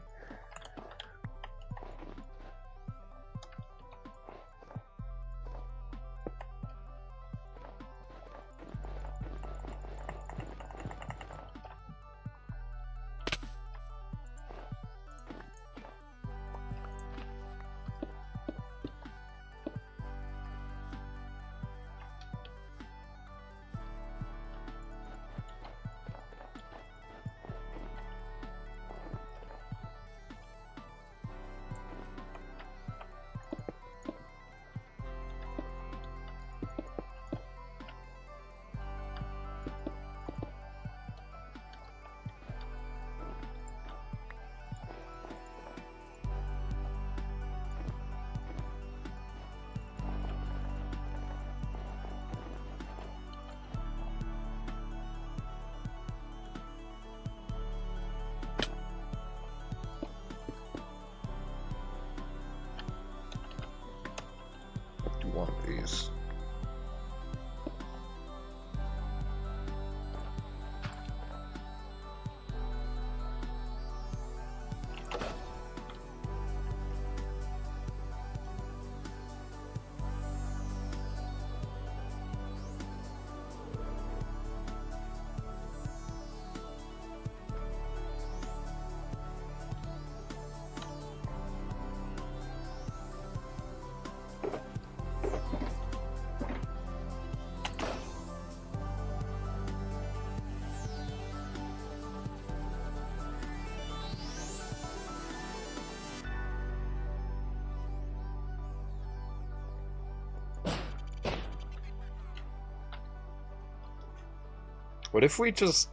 One of these. What if we just...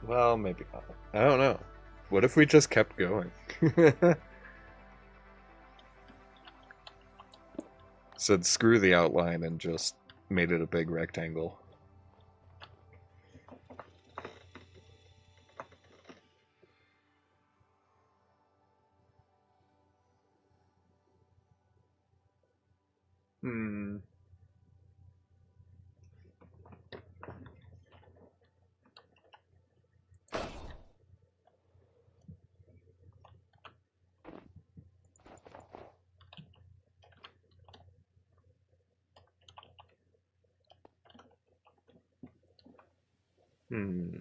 Well, maybe not. I don't know. What if we just kept going? Said screw the outline and just made it a big rectangle. Hmm. Hmm.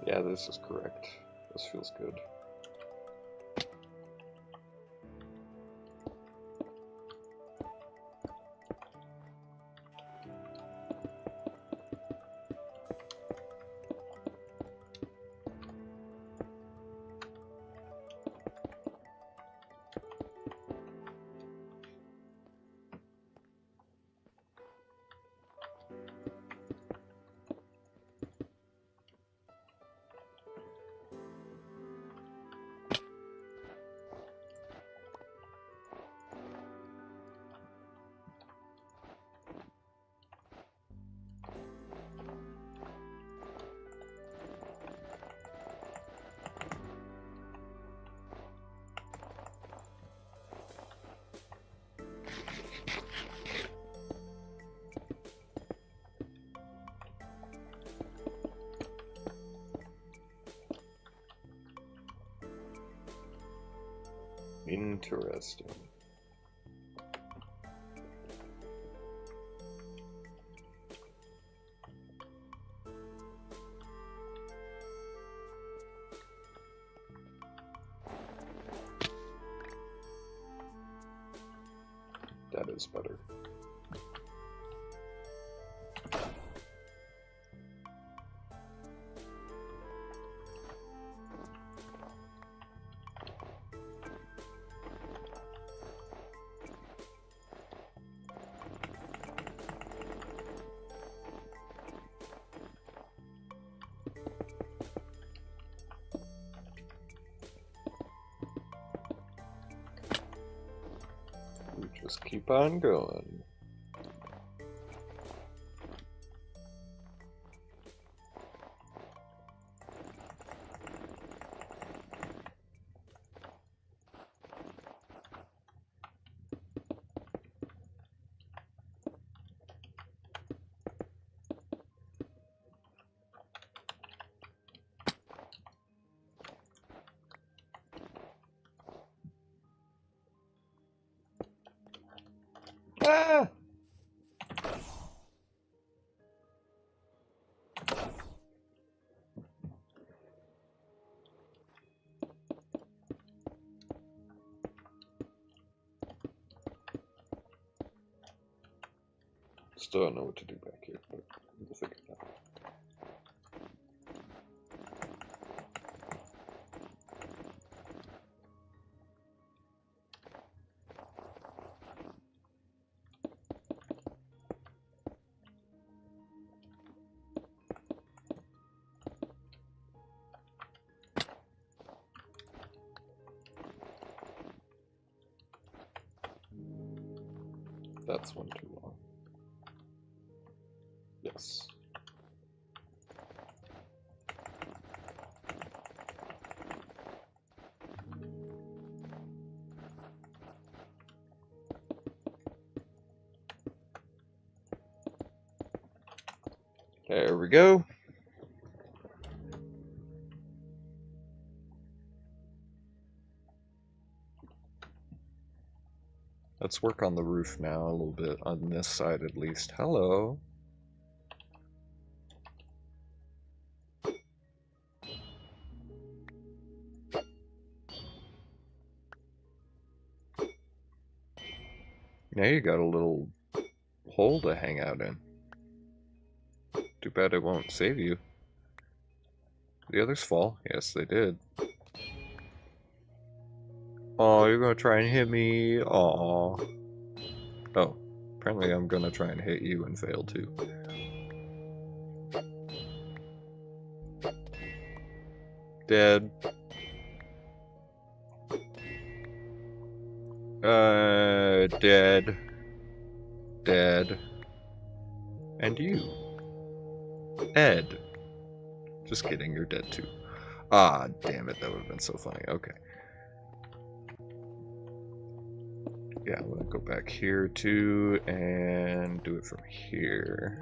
Yeah, this is correct. This feels good. Interesting. That is better. Just keep on going. Ah! Still don't know what to do back here, but we'll figure it out. That's one too long. Yes. There we go. Let's work on the roof now a little bit, on this side at least. Hello. Now you got a little hole to hang out in. Too bad it won't save you. The others fall? Yes, they did. Oh, you're gonna try and hit me? Aw. Oh, apparently I'm gonna try and hit you and fail too. Dead. Dead. Dead. And you. Ed. Just kidding, you're dead too. Ah, damn it, that would have been so funny. Okay. Yeah, I'm gonna go back here too and do it from here.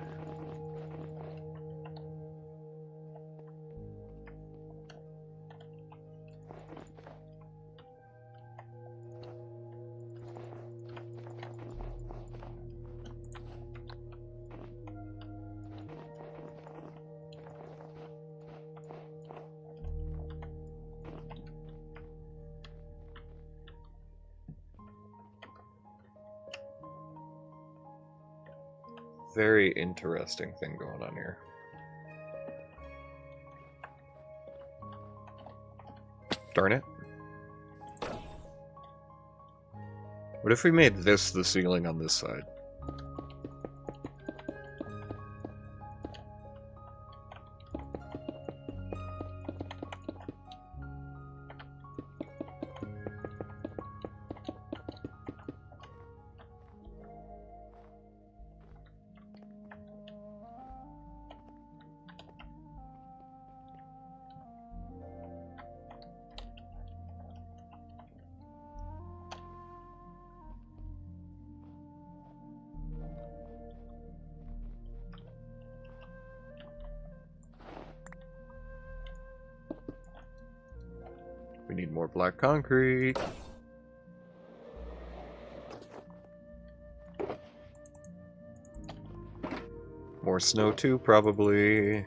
Very interesting thing going on here. Darn it. What if we made this the ceiling on this side? We need more black concrete. More snow too, probably.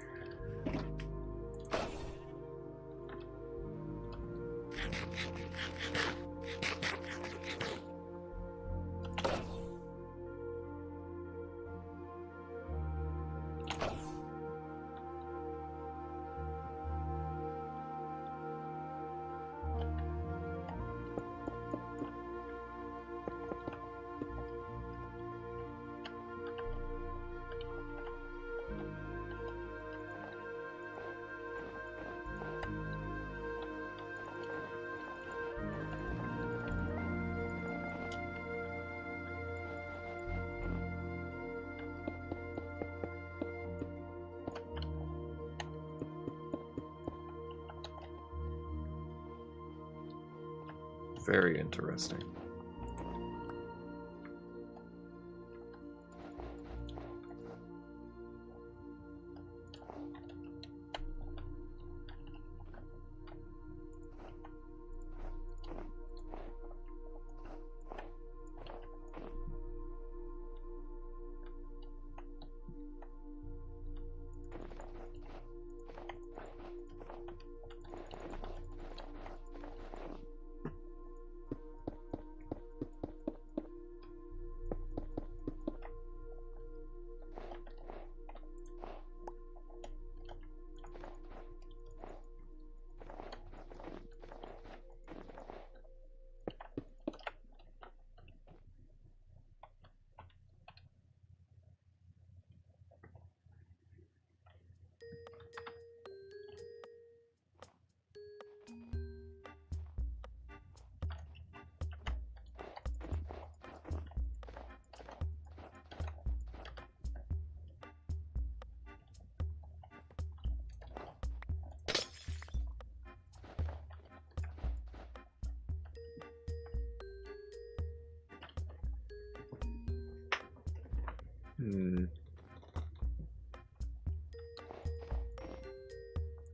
Very interesting.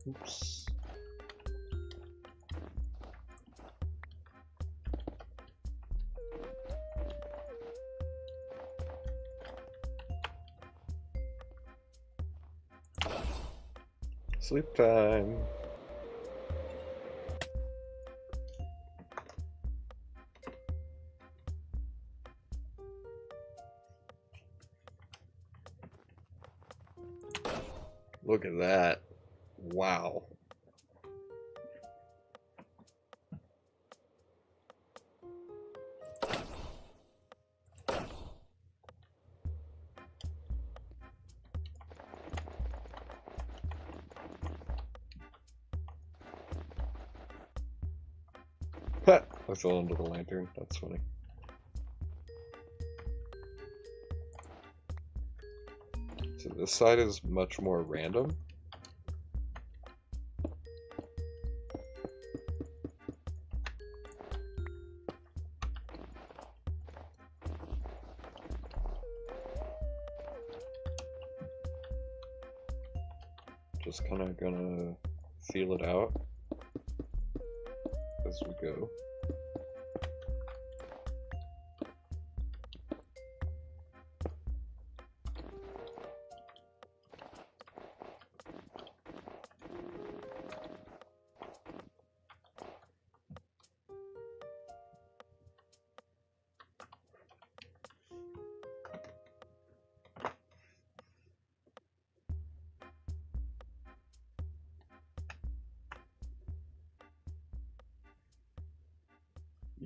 Oops. Sleep time. Look at that. Wow. Ha! I fell into the lantern. That's funny. So this side is much more random. Just kind of gonna feel it out as we go.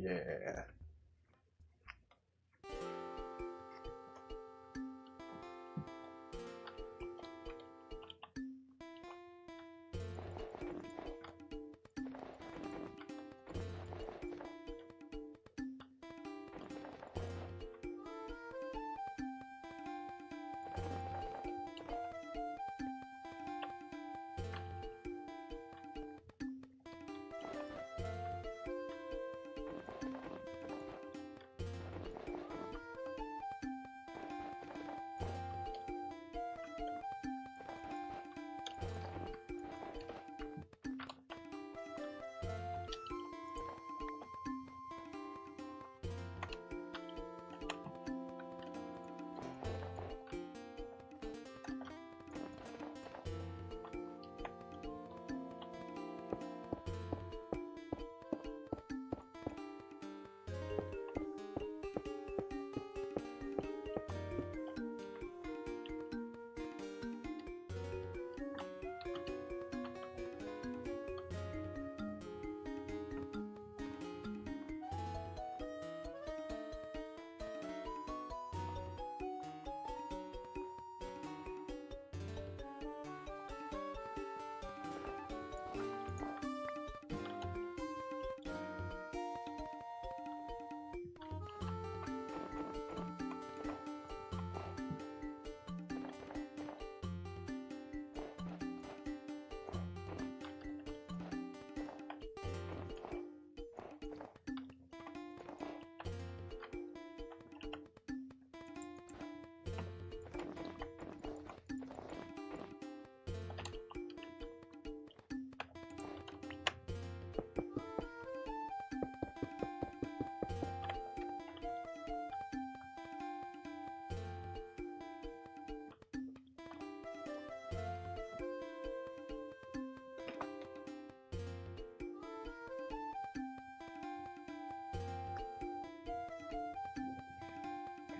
Yeah.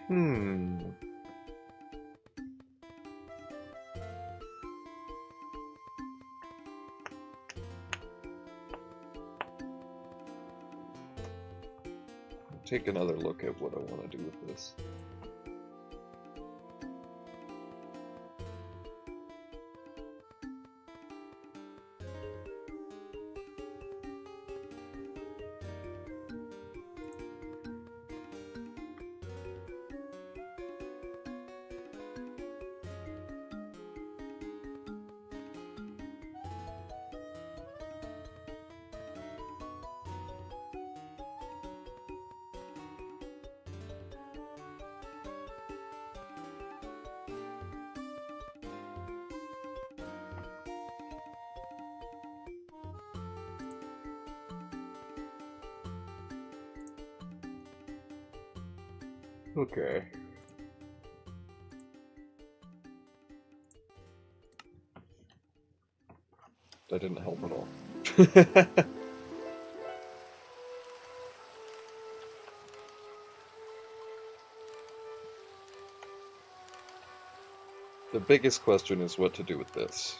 Hmm. Take another look at what I want to do with this. Okay. That didn't help at all. The biggest question is what to do with this.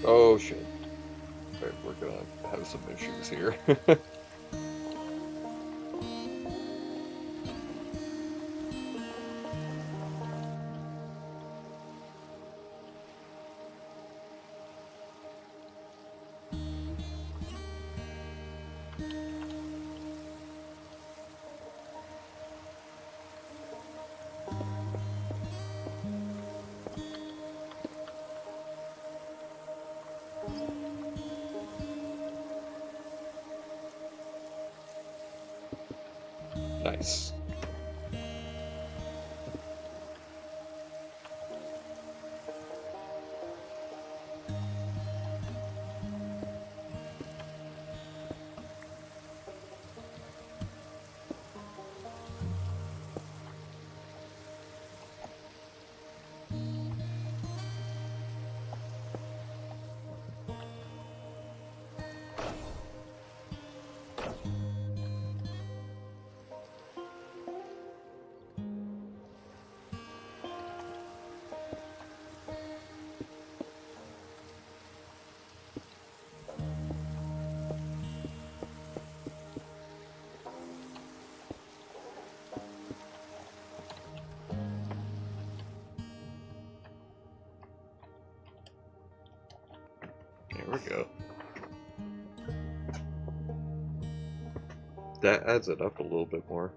Oh shit. Alright, we're gonna have some issues here. Nice. There we go. That adds it up a little bit more.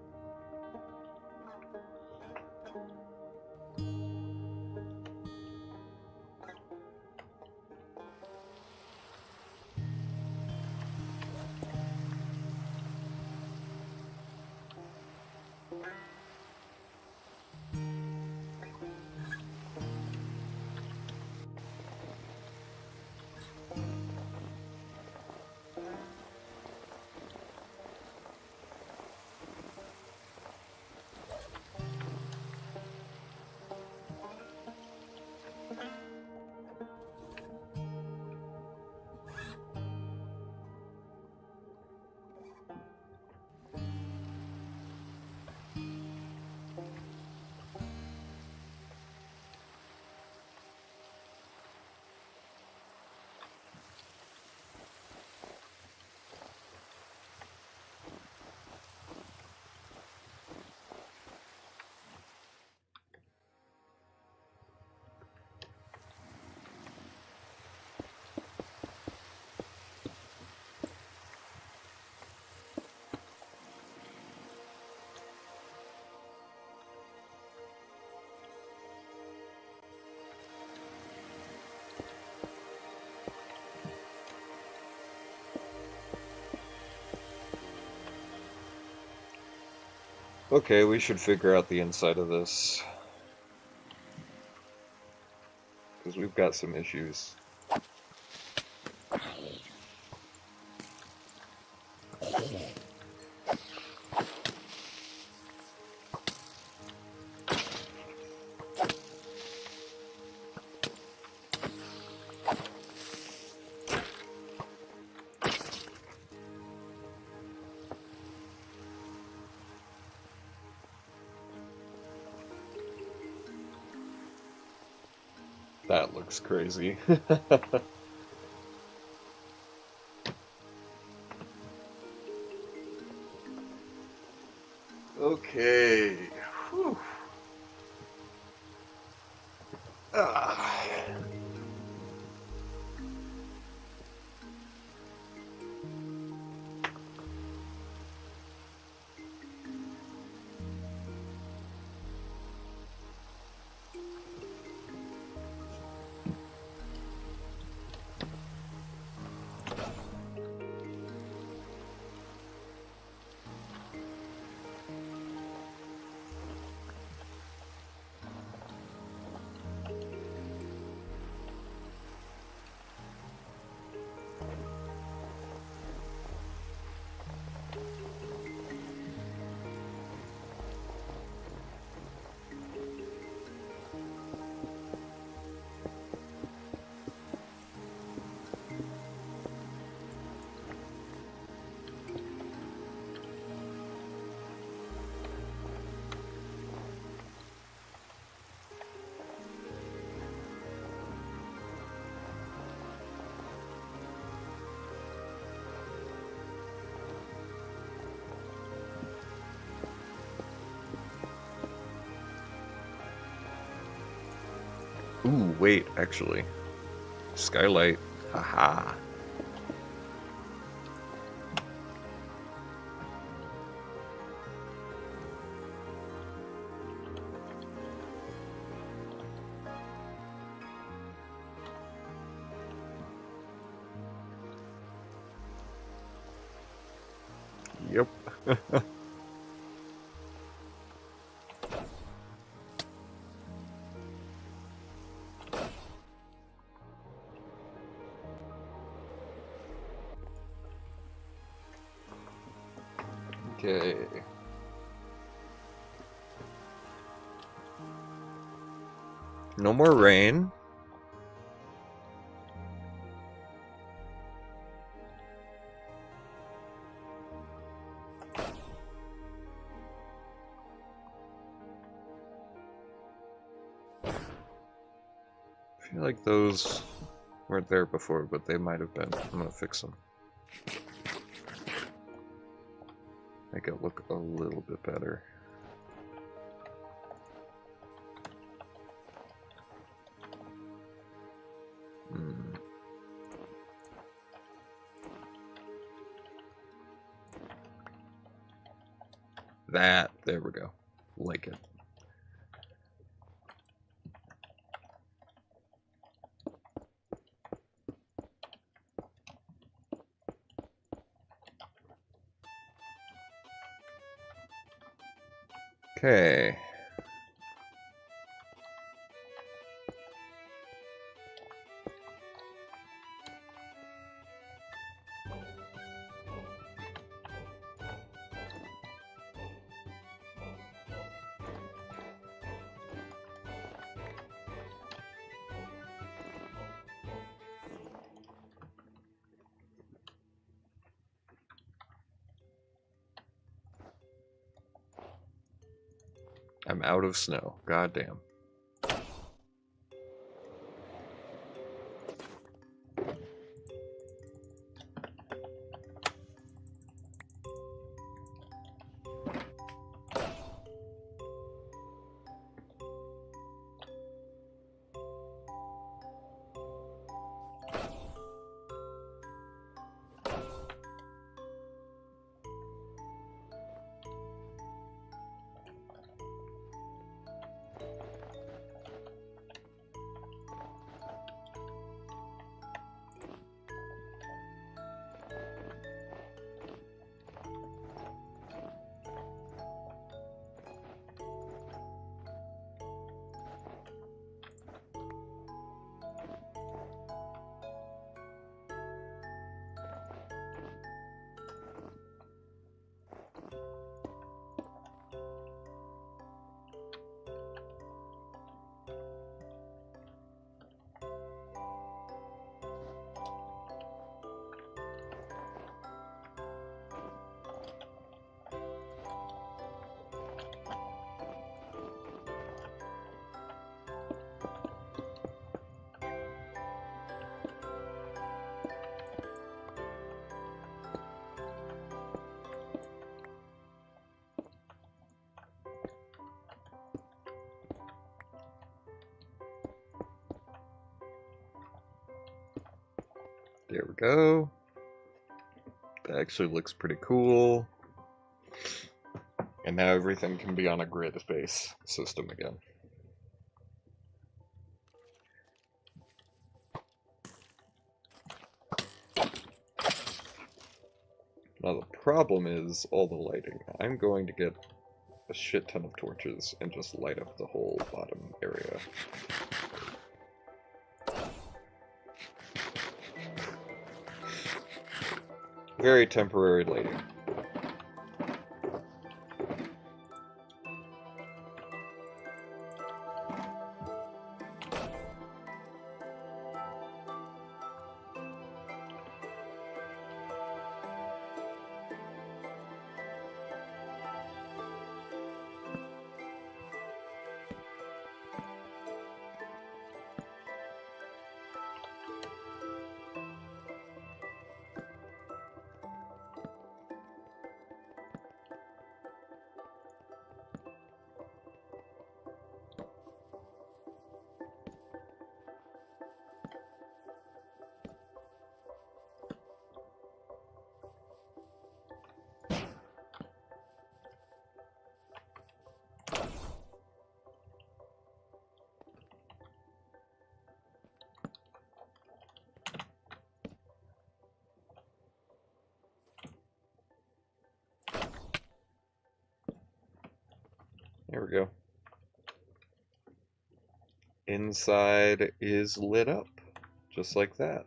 Okay, we should figure out the inside of this. Because we've got some issues. That looks crazy. Okay. Whew. Ah. Ooh, wait, actually. Skylight. Haha. Yep. Okay. No more rain. I feel like those weren't there before, but they might have been. I'm gonna fix them. Make it look a little bit better. There we go. Like it. Okay. I'm out of snow. Goddamn. There we go. That actually looks pretty cool. And now everything can be on a grid-based system again. Now the problem is all the lighting. I'm going to get a shit ton of torches and just light up the whole bottom area. Very temporary lighting. There we go. Inside is lit up, just like that.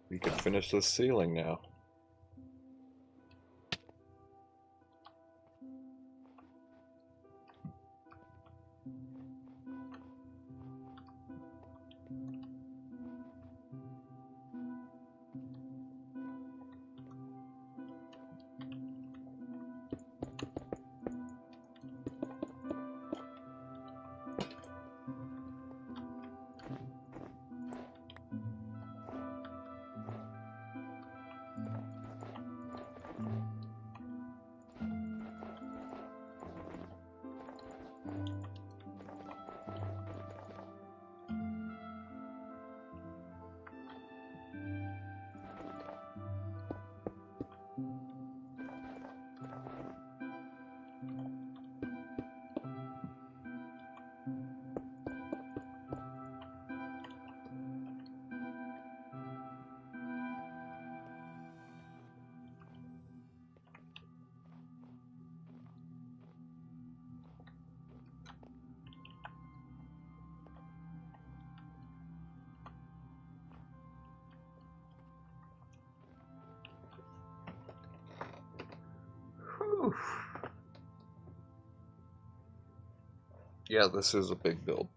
We can finish this ceiling now. Whew. Yeah, this is a big build.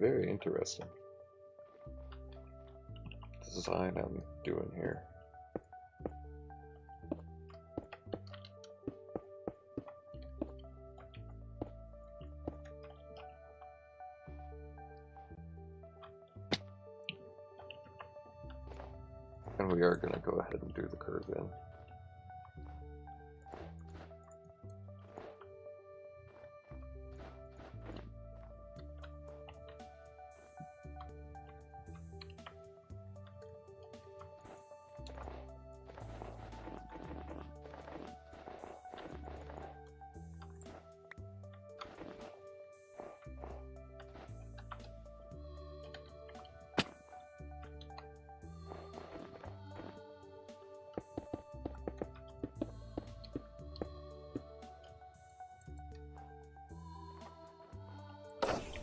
Very interesting design I'm doing here. And we are going to go ahead and do the curve in.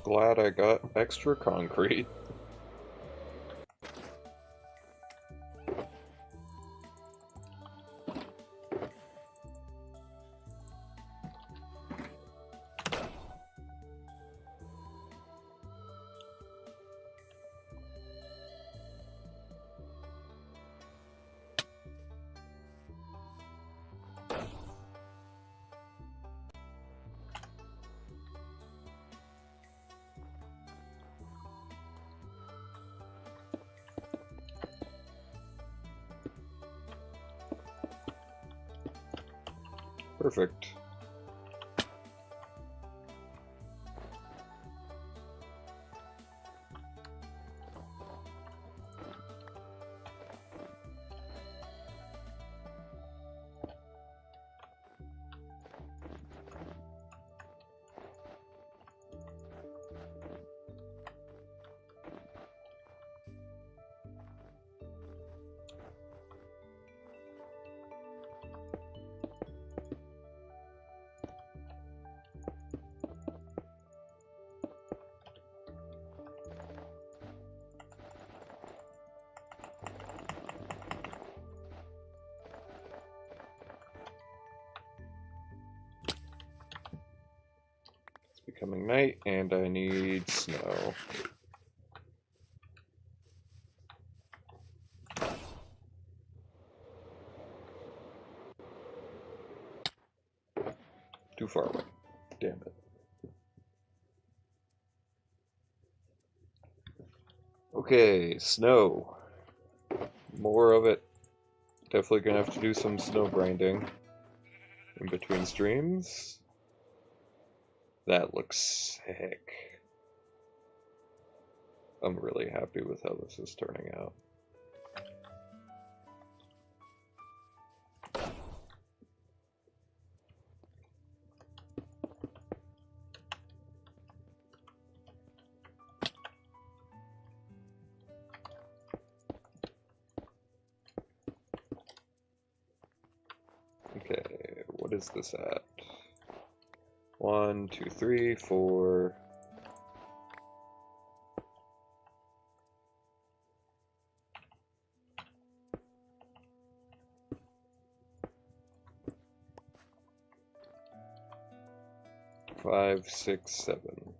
Glad I got extra concrete. Perfect. Becoming night, and I need snow. Too far away. Damn it. Okay, snow. More of it. Definitely gonna have to do some snow grinding in between streams. That looks sick. I'm really happy with how this is turning out. Okay, what is this at? 1, 2, 3, 4. Five, 6, 7.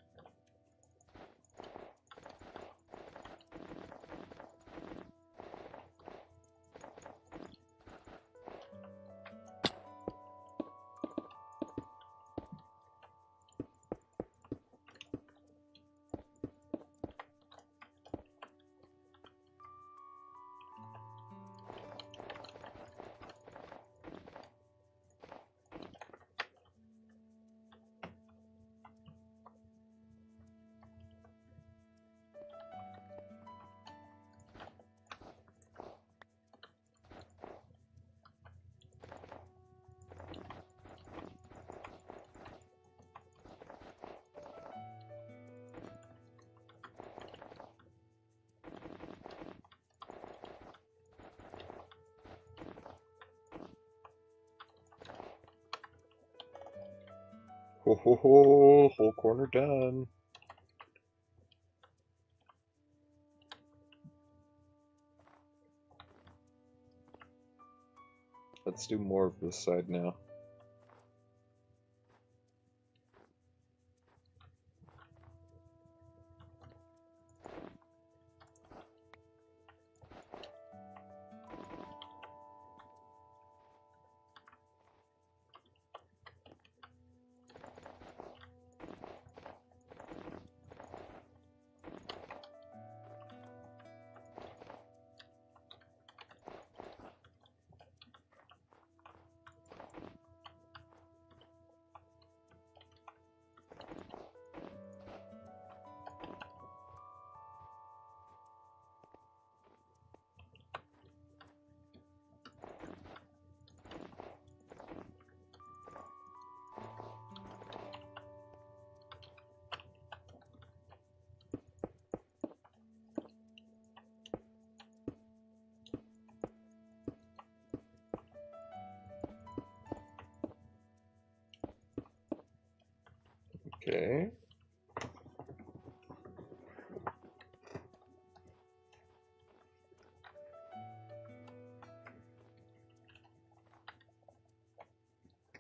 Ho ho ho, whole corner done. Let's do more of this side now.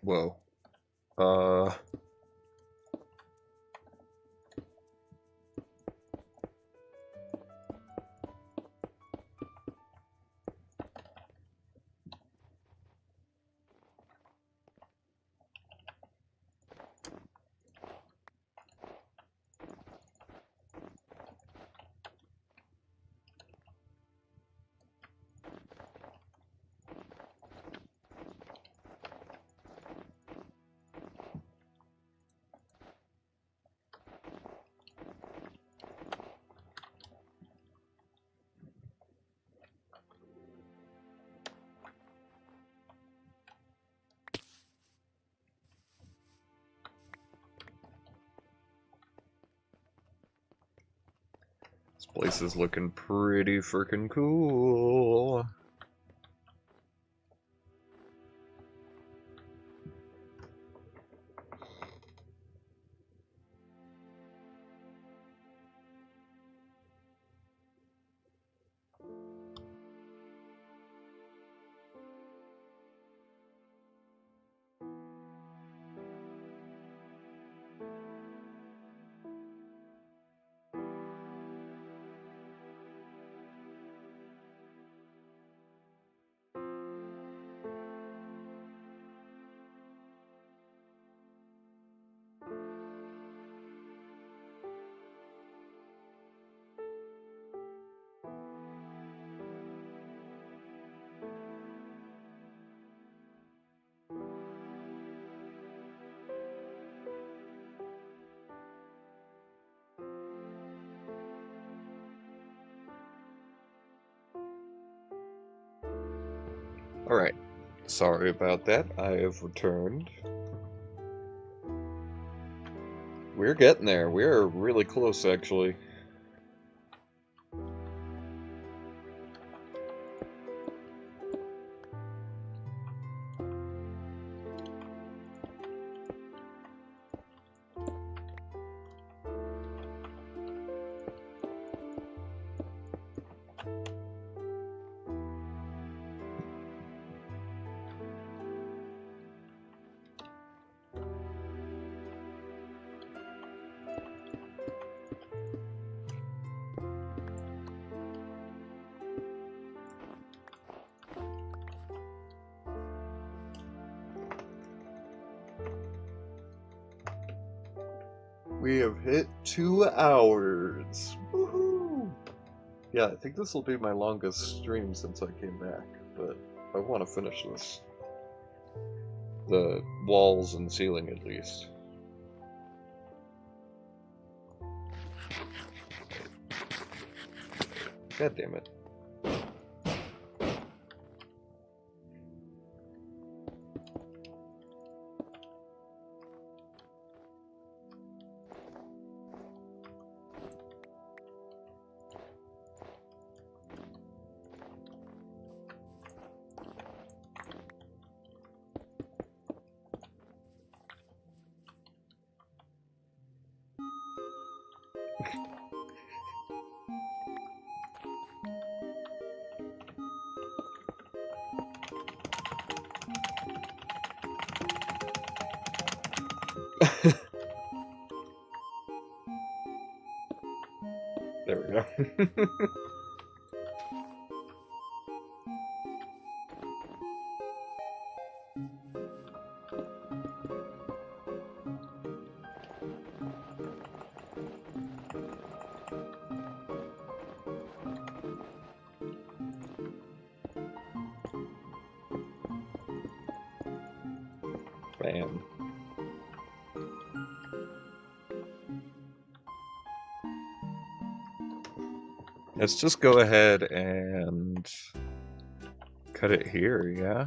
Whoa. Uh... This place is looking pretty freaking cool. Alright, sorry about that. I have returned. We're getting there. We're really close, actually. We have hit 2 hours. Woohoo! Yeah, I think this will be my longest stream since I came back, but I want to finish this. The walls and ceiling, at least. God damn it. There we go. Bam. Let's just go ahead and cut it here, yeah?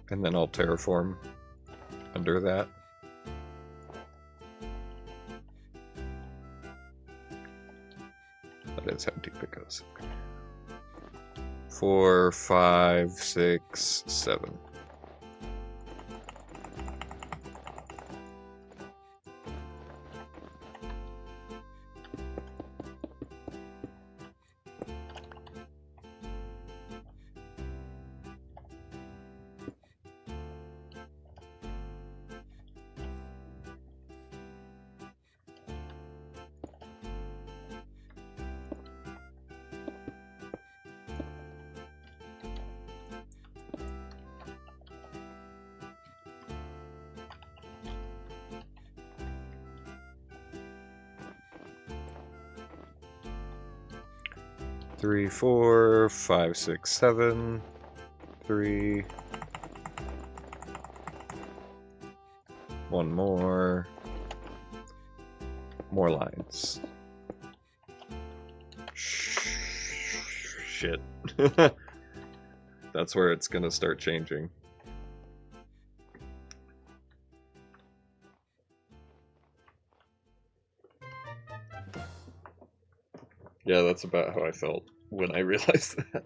And then I'll terraform under that. That is how deep it goes. 4, 5, 6, 7. 3, 4, 5, 6, 7, 3. One more. More lines. Shit. That's where it's gonna start changing. Yeah, that's about how I felt when I realized that.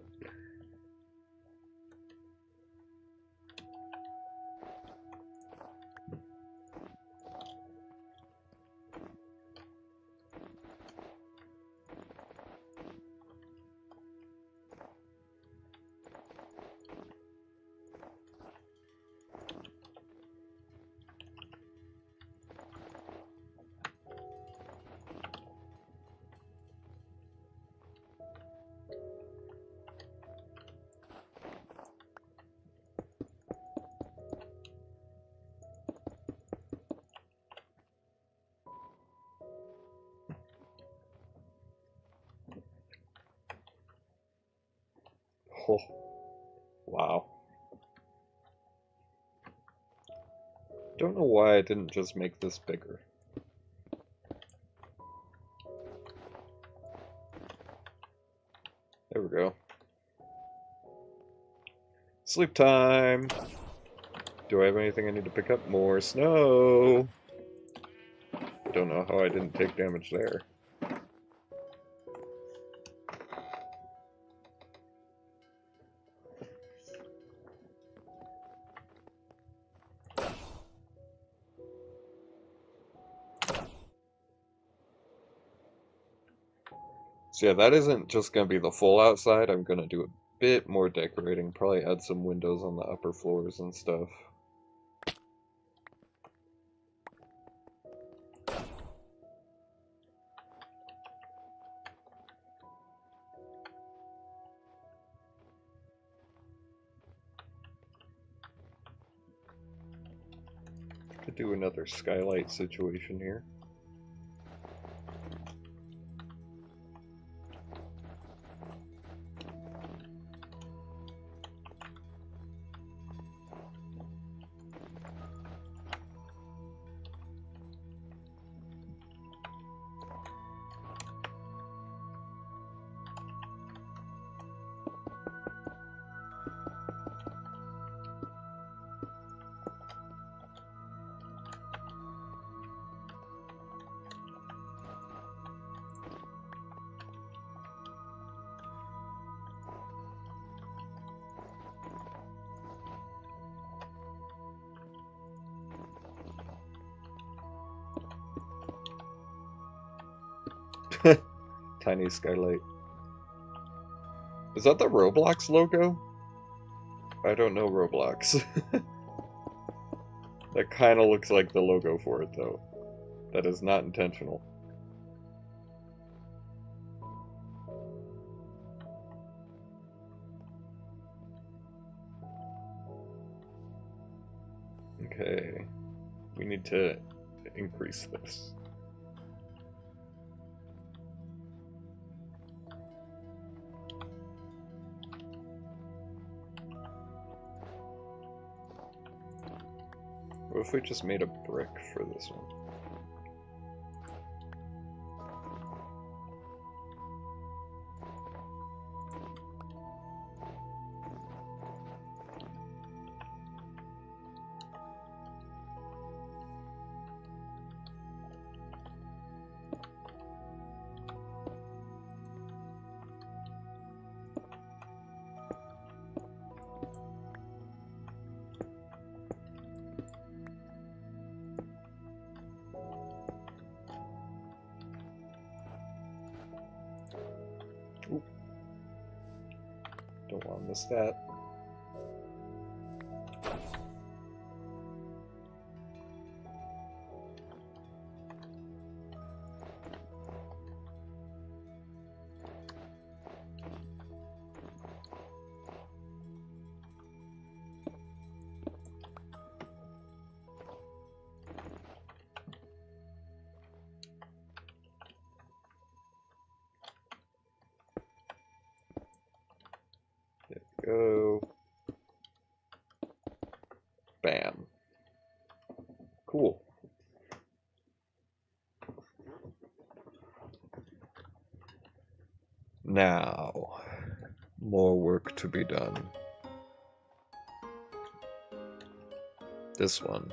Oh, wow. Don't know why I didn't just make this bigger. There we go. Sleep time! Do I have anything I need to pick up? More snow! Don't know how I didn't take damage there. So yeah, that isn't just going to be the full outside. I'm going to do a bit more decorating. Probably add some windows on the upper floors and stuff. Could do another skylight situation here. Tiny skylight. Is that the Roblox logo? I don't know Roblox. That kind of looks like the logo for it, though. That is not intentional. Okay. We need to increase this. What if we just made a brick for this one? Ooh. Don't want to miss that. work to be done. This one.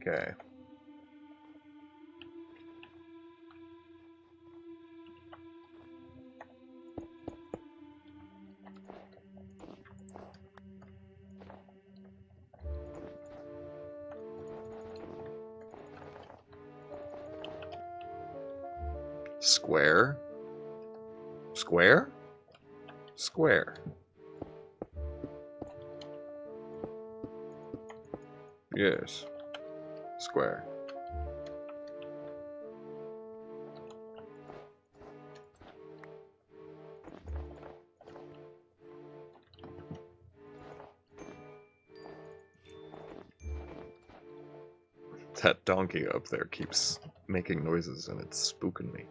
Okay. Square? Square? Square. Yes. Square. That donkey up there keeps making noises and it's spooking me.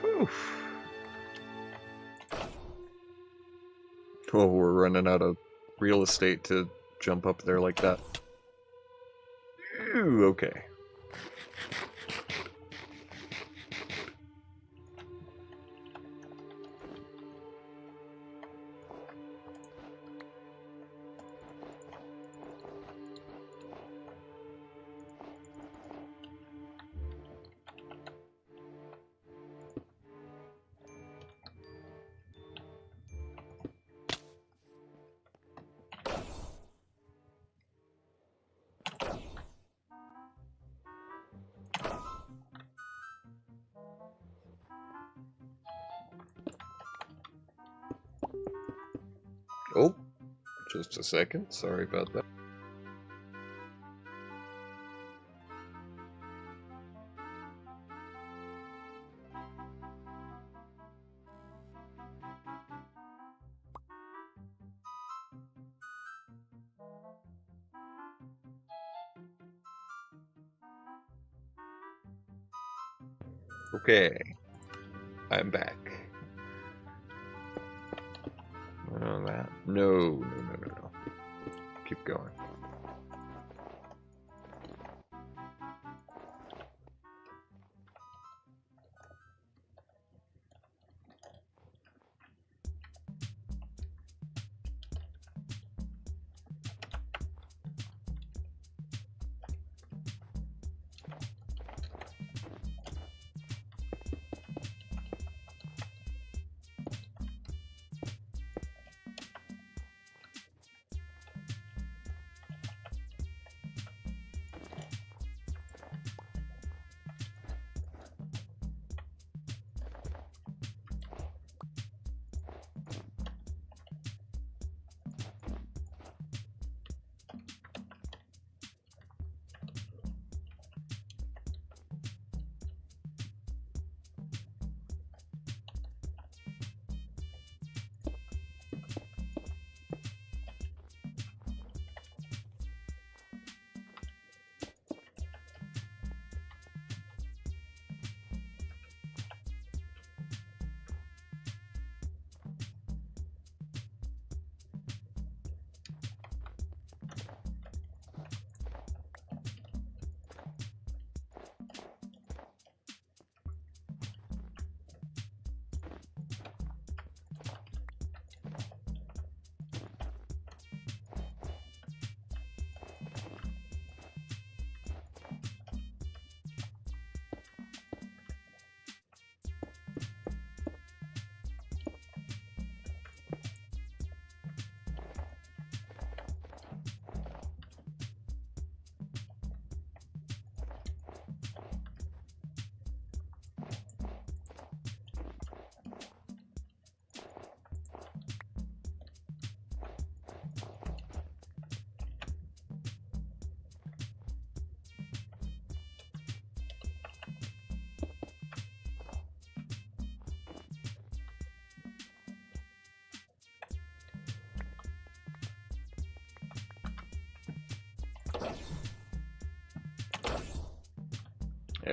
Whew. Oh, we're running out of real estate to jump up there like that. Ooh, okay. Oh, just a second. Sorry about that. Okay, I'm back. That. No. Keep going.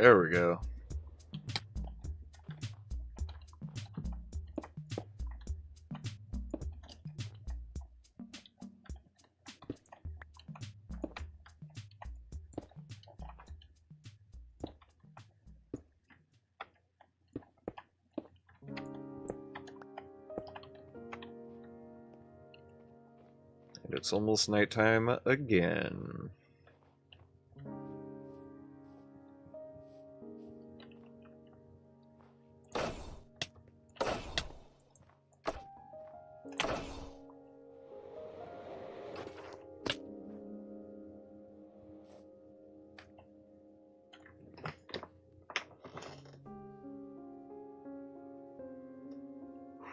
There we go. And it's almost nighttime again.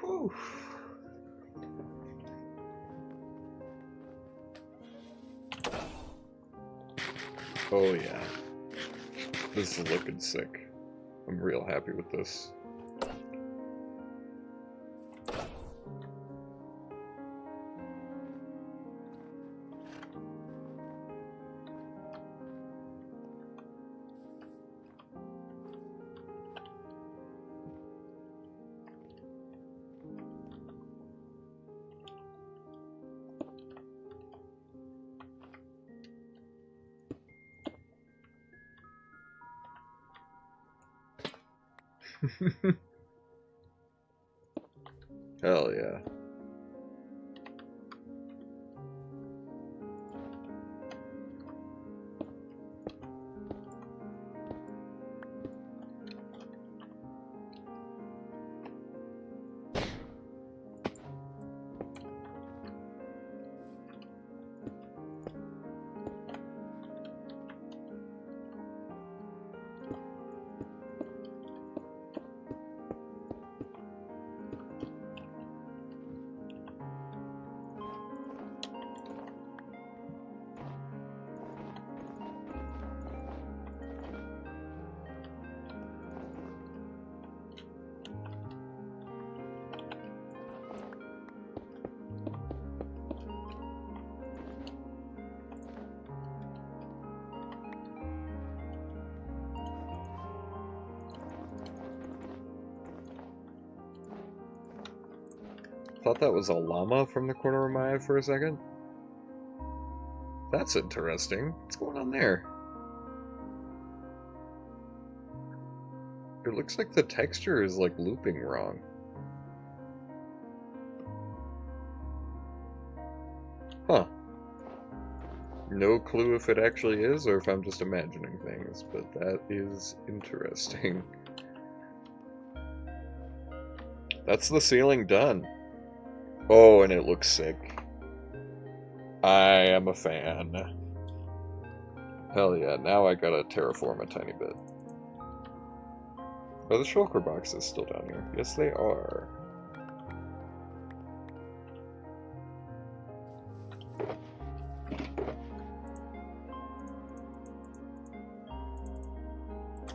Whew. Oh yeah, this is looking sick. I'm real happy with this. Hell yeah. Thought that was a llama from the corner of my eye for a second. That's interesting. What's going on there? It looks like the texture is like looping wrong. Huh. No clue if it actually is or if I'm just imagining things, but that is interesting. That's the ceiling done. Oh, and it looks sick. I am a fan. Hell yeah, now I gotta terraform a tiny bit. Are the shulker boxes still down here? Yes, they are.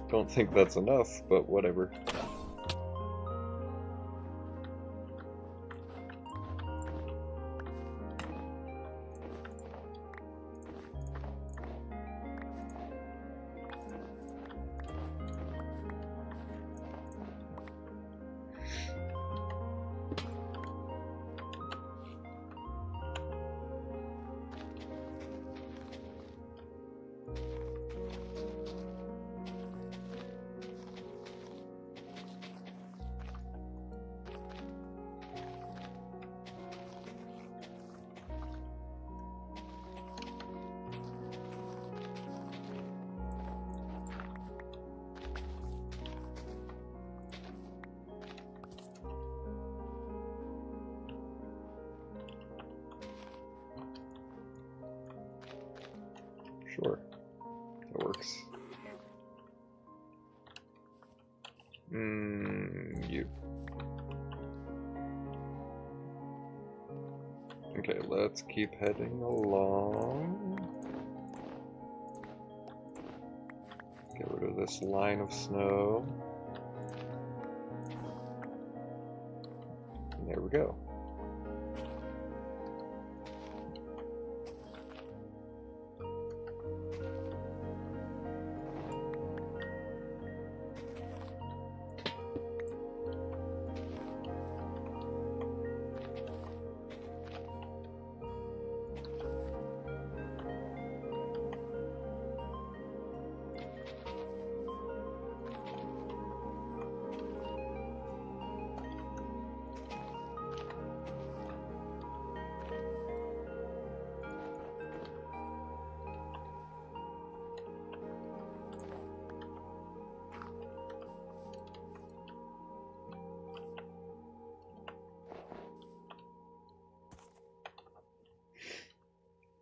Don't think that's enough, but whatever. Sure, that works. You. Okay, let's keep heading along. Get rid of this line of snow. And there we go.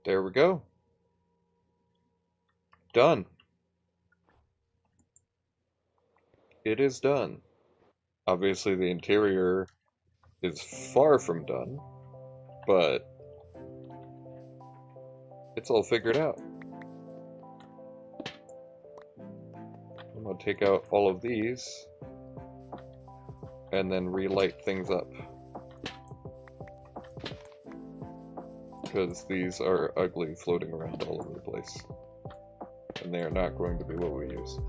There we go. Done. It is done. Obviously the interior is far from done, but it's all figured out. I'm gonna take out all of these and then relight things up, because these are ugly floating around all over the place, and they are not going to be what we use.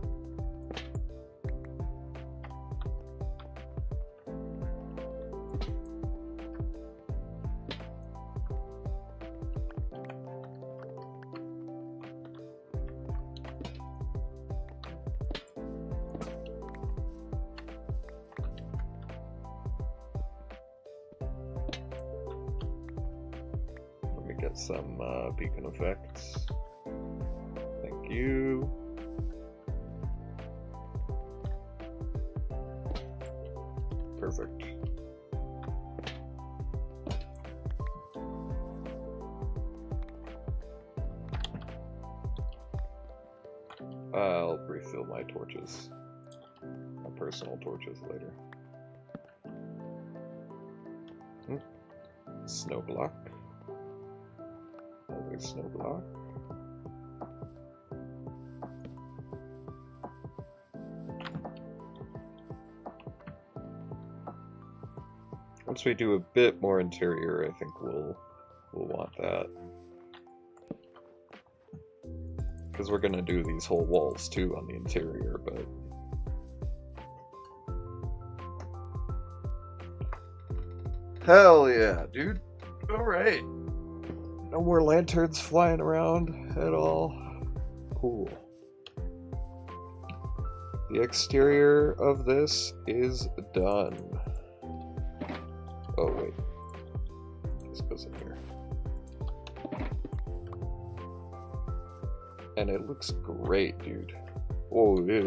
Get some beacon effects. Thank you. Perfect. I'll refill my torches, my personal torches later. Snow block. Snow block. Once we do a bit more interior, I think we'll want that, because we're gonna do these whole walls too on the interior. But hell yeah, dude! All right. No more lanterns flying around at all. Cool. The exterior of this is done. Oh wait. This goes in here. And it looks great, dude. Oh, yeah.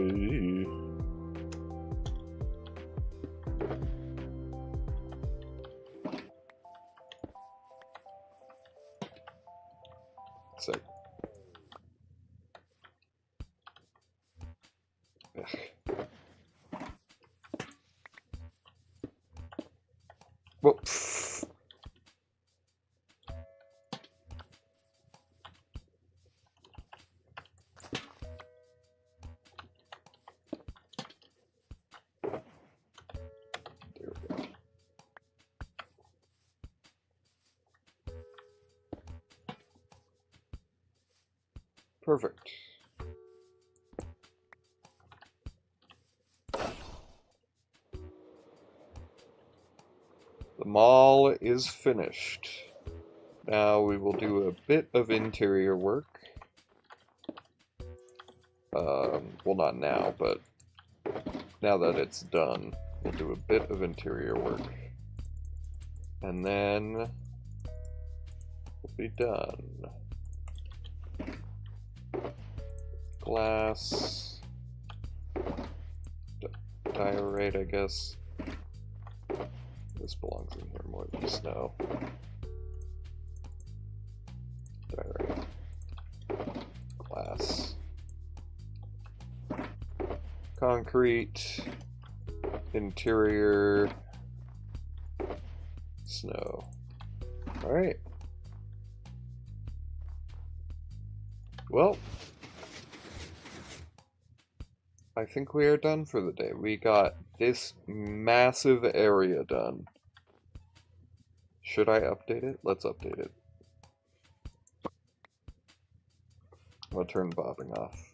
Sick. Whoa. There we go. Perfect. The mall is finished. Now we will do a bit of interior work. Well, not now, but now that it's done, we'll do a bit of interior work. And then we'll be done. Glass. Diorite, I guess. This belongs in here more than snow. Diorite. Glass. Concrete. Interior. Snow. Alright. Well, I think we are done for the day. We got this massive area done. Should I update it? Let's update it. I'm gonna turn bobbing off.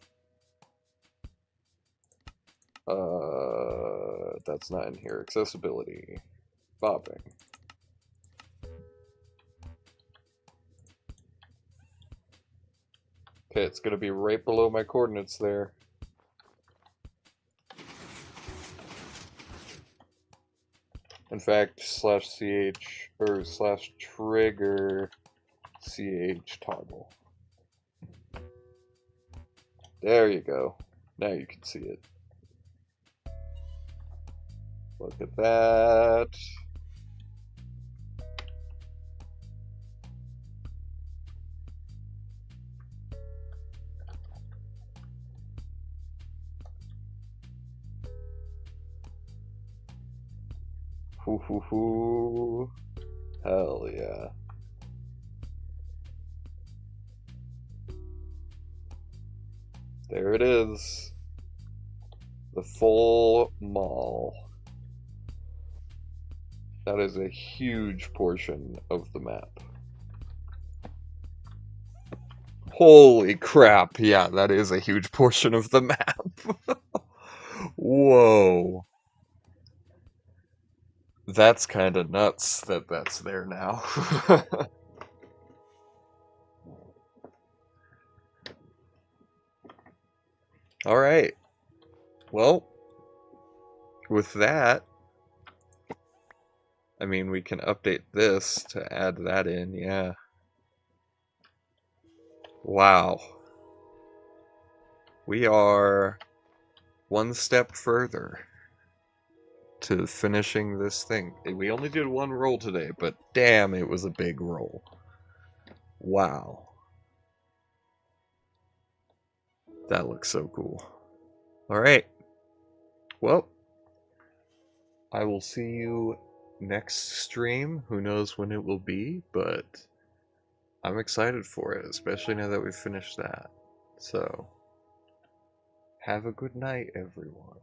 That's not in here. Accessibility. Bobbing. Okay, it's gonna be right below my coordinates there. In fact, /ch or /trigger ch toggle. There you go. Now you can see it. Look at that. hoo hoo hoo. Hell yeah. There it is. The full mall. That is a huge portion of the map. Holy crap, yeah, that is a huge portion of the map. Whoa. That's kind of nuts that that's there now. All right. Well, with that, I mean, we can update this to add that in, yeah. Wow. We are one step further to finishing this thing. We only did one roll today, but damn, it was a big roll. Wow. That looks so cool. All right. Well, I will see you next stream. Who knows when it will be, but I'm excited for it, especially now that we've finished that. So, have a good night, everyone.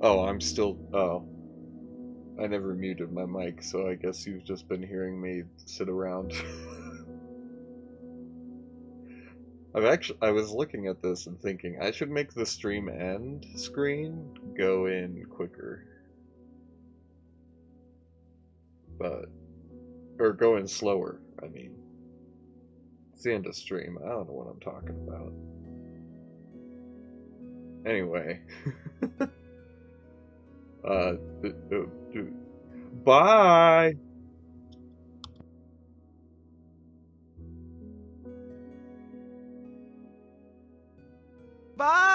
Oh, I'm still. Oh. I never muted my mic, so I guess you've just been hearing me sit around. I was looking at this and thinking I should make the stream end screen go in quicker. Or go in slower, I mean. It's the end of stream, I don't know what I'm talking about. Anyway. uh, bye! Bye!